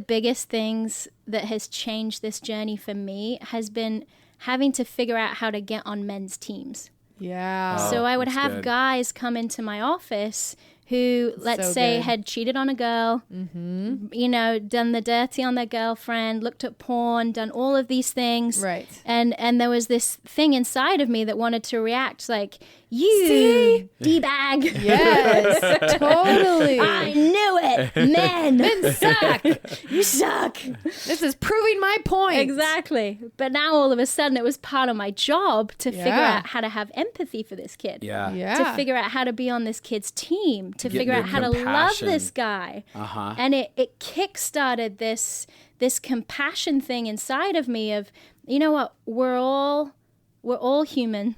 biggest things that has changed this journey for me has been having to figure out how to get on men's teams. Yeah. So I would have good. guys come into my office who, let's say, had cheated on a girl, you know, done the dirty on their girlfriend, looked at porn, done all of these things. Right. And there was this thing inside of me that wanted to react like, you D-bag. Yes, totally. I knew it. Men suck. You suck. This is proving my point. Exactly. But now all of a sudden it was part of my job to figure out how to have empathy for this kid. Yeah. To figure out how to be on this kid's team, to figure out how to love this guy. And it kick-started this compassion thing inside of me of, you know what, we're all human.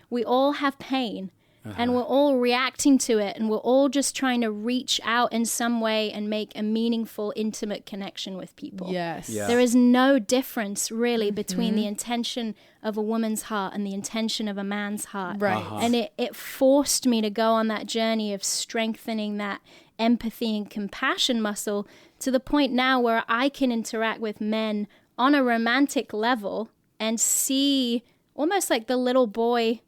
We all have pain. And we're all reacting to it, and we're all just trying to reach out in some way and make a meaningful, intimate connection with people. Yes. Yeah. There is no difference really between the intention of a woman's heart and the intention of a man's heart. Right. And it forced me to go on that journey of strengthening that empathy and compassion muscle to the point now where I can interact with men on a romantic level and see almost like the little boy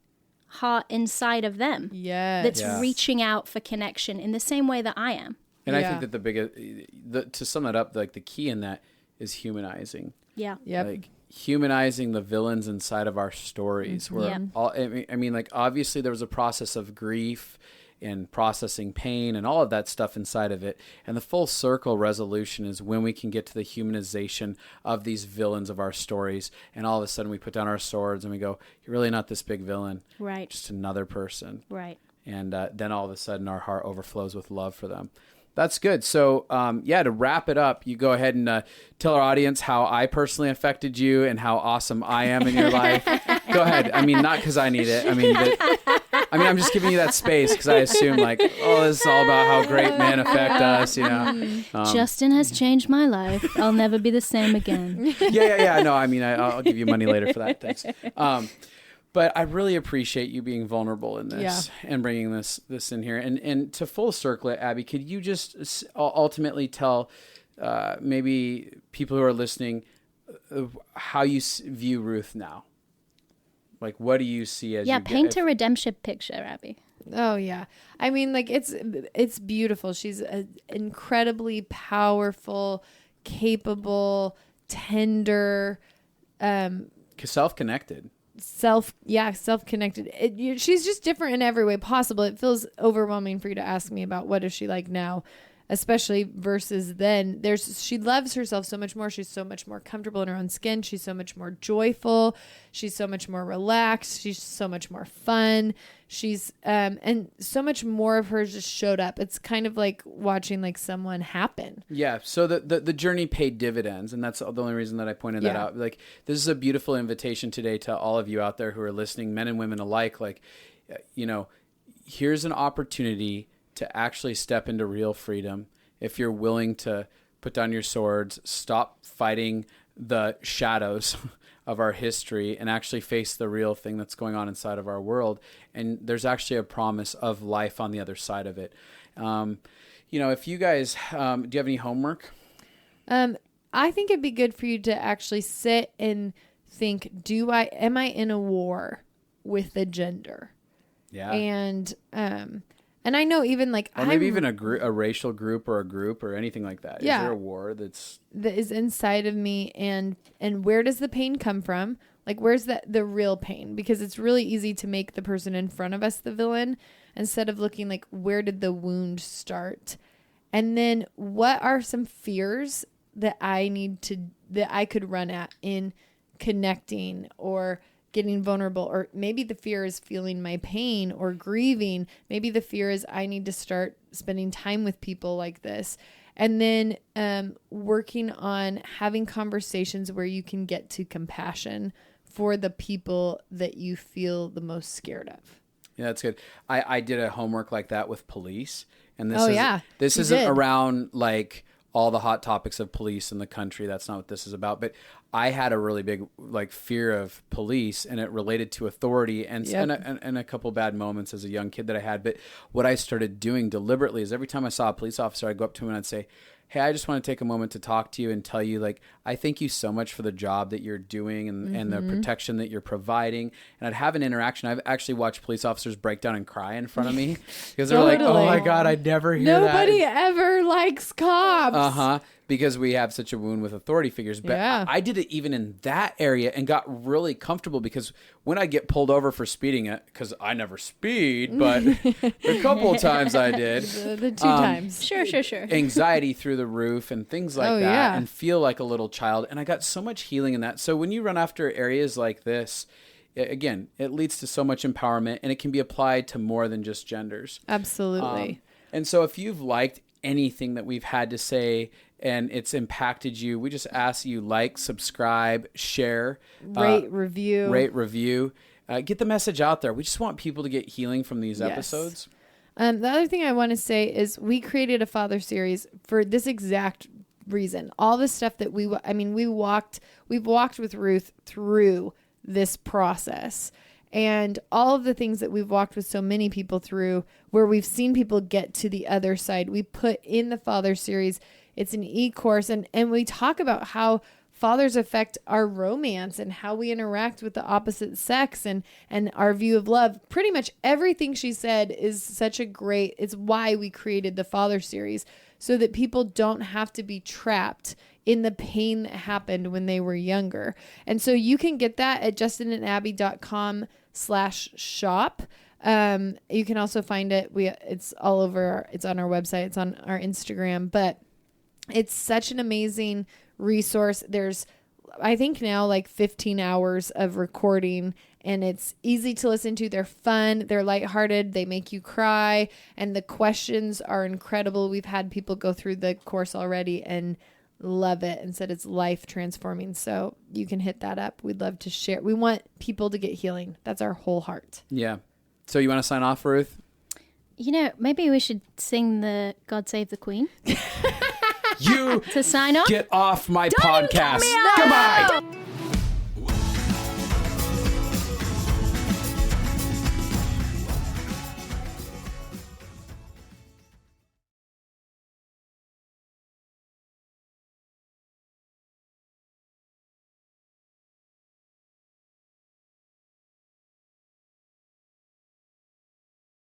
heart inside of them. Yes. That's reaching out for connection in the same way that I am. And I think that the biggest, to sum that up, like the key in that is humanizing. Yeah. Yep. Like humanizing the villains inside of our stories. Where I mean, like obviously there was a process of grief and processing pain and all of that stuff inside of it. And the full circle resolution is when we can get to the humanization of these villains of our stories. And all of a sudden we put down our swords and we go, you're really not this big villain. Right. Just another person. Right. And then all of a sudden our heart overflows with love for them. That's good. So, to wrap it up, you go ahead and tell our audience how I personally affected you and how awesome I am in your life. Go ahead. I mean, not because I need it. I'm just giving you that space because I assume like, oh, this is all about how great men affect us, you know. Justin has changed my life. I'll never be the same again. Yeah. No, I mean, I'll give you money later for that. Thanks. But I really appreciate you being vulnerable in this and bringing this in here. And to full circle it, Abby, could you just ultimately tell maybe people who are listening how you view Ruth now? Like, what do you see as paint a redemption picture, Abby. Oh, yeah. I mean, like, it's beautiful. She's an incredibly powerful, capable, tender, self-connected. Self-connected. She's just different in every way possible. It feels overwhelming for you to ask me about what is she like now, especially versus then. She loves herself so much more. She's so much more comfortable in her own skin. She's so much more joyful. She's so much more relaxed. She's so much more fun. She's and so much more of her just showed up. It's kind of like watching like someone happen. Yeah. So the journey paid dividends, and that's the only reason that I pointed that out. Like, this is a beautiful invitation today to all of you out there who are listening, men and women alike. Like, here's an opportunity to actually step into real freedom if you're willing to put down your swords, stop fighting the shadows of our history and actually face the real thing that's going on inside of our world. And there's actually a promise of life on the other side of it. If you guys, do you have any homework? I think it'd be good for you to actually sit and think, am I in a war with the gender? Yeah. And I know even like, or maybe even a racial group or anything like that. Yeah. Is there a war that is inside of me, and where does the pain come from? Like, where's the real pain? Because it's really easy to make the person in front of us the villain instead of looking like, where did the wound start? And then what are some fears that I could run at in connecting or getting vulnerable? Or maybe the fear is feeling my pain or grieving. Maybe the fear is I need to start spending time with people like this. And then working on having conversations where you can get to compassion for the people that you feel the most scared of. Yeah, that's good. I did a homework like that with police. And this isn't around like all the hot topics of police in the country. That's not what this is about. But I had a really big like fear of police, and it related to authority and a couple bad moments as a young kid that I had. But what I started doing deliberately is every time I saw a police officer, I'd go up to him and I'd say, hey, I just want to take a moment to talk to you and tell you, like, I thank you so much for the job that you're doing and the protection that you're providing. And I'd have an interaction. I've actually watched police officers break down and cry in front of me because they're like, oh my God, I'd never hear that. Nobody ever likes cops. Because we have such a wound with authority figures. But I did it even in that area and got really comfortable, because when I get pulled over for speeding, because I never speed, but a couple of times I did. The 2 times. Sure. Anxiety through the roof and things like that, and feel like a little child. And I got so much healing in that. So when you run after areas like this, again, it leads to so much empowerment, and it can be applied to more than just genders. Absolutely. And so if you've liked anything that we've had to say and it's impacted you, we just ask you like, subscribe, share, rate, review, get the message out there. We just want people to get healing from these episodes. The other thing I want to say is we created a father series for this exact reason. All the stuff that we've walked with Ruth through this process. And all of the things that we've walked with so many people through, where we've seen people get to the other side, we put in the Father series. It's an e-course. And we talk about how fathers affect our romance and how we interact with the opposite sex and our view of love. Pretty much everything she said is it's why we created the Father series, so that people don't have to be trapped in the pain that happened when they were younger. And so you can get that at justinandabby.com/shop. You can also find it. It's all over. It's on our website. It's on our Instagram, but it's such an amazing resource. There's, I think now, like 15 hours of recording, and it's easy to listen to. They're fun. They're lighthearted. They make you cry. And the questions are incredible. We've had people go through the course already and love it and said it's life transforming. So you can hit that up. We'd love to share. We want people to get healing. That's our whole heart. Yeah. So you want to sign off, Ruth? Maybe we should sing the God Save the Queen. You to sign off. Get off my Don't podcast. Goodbye.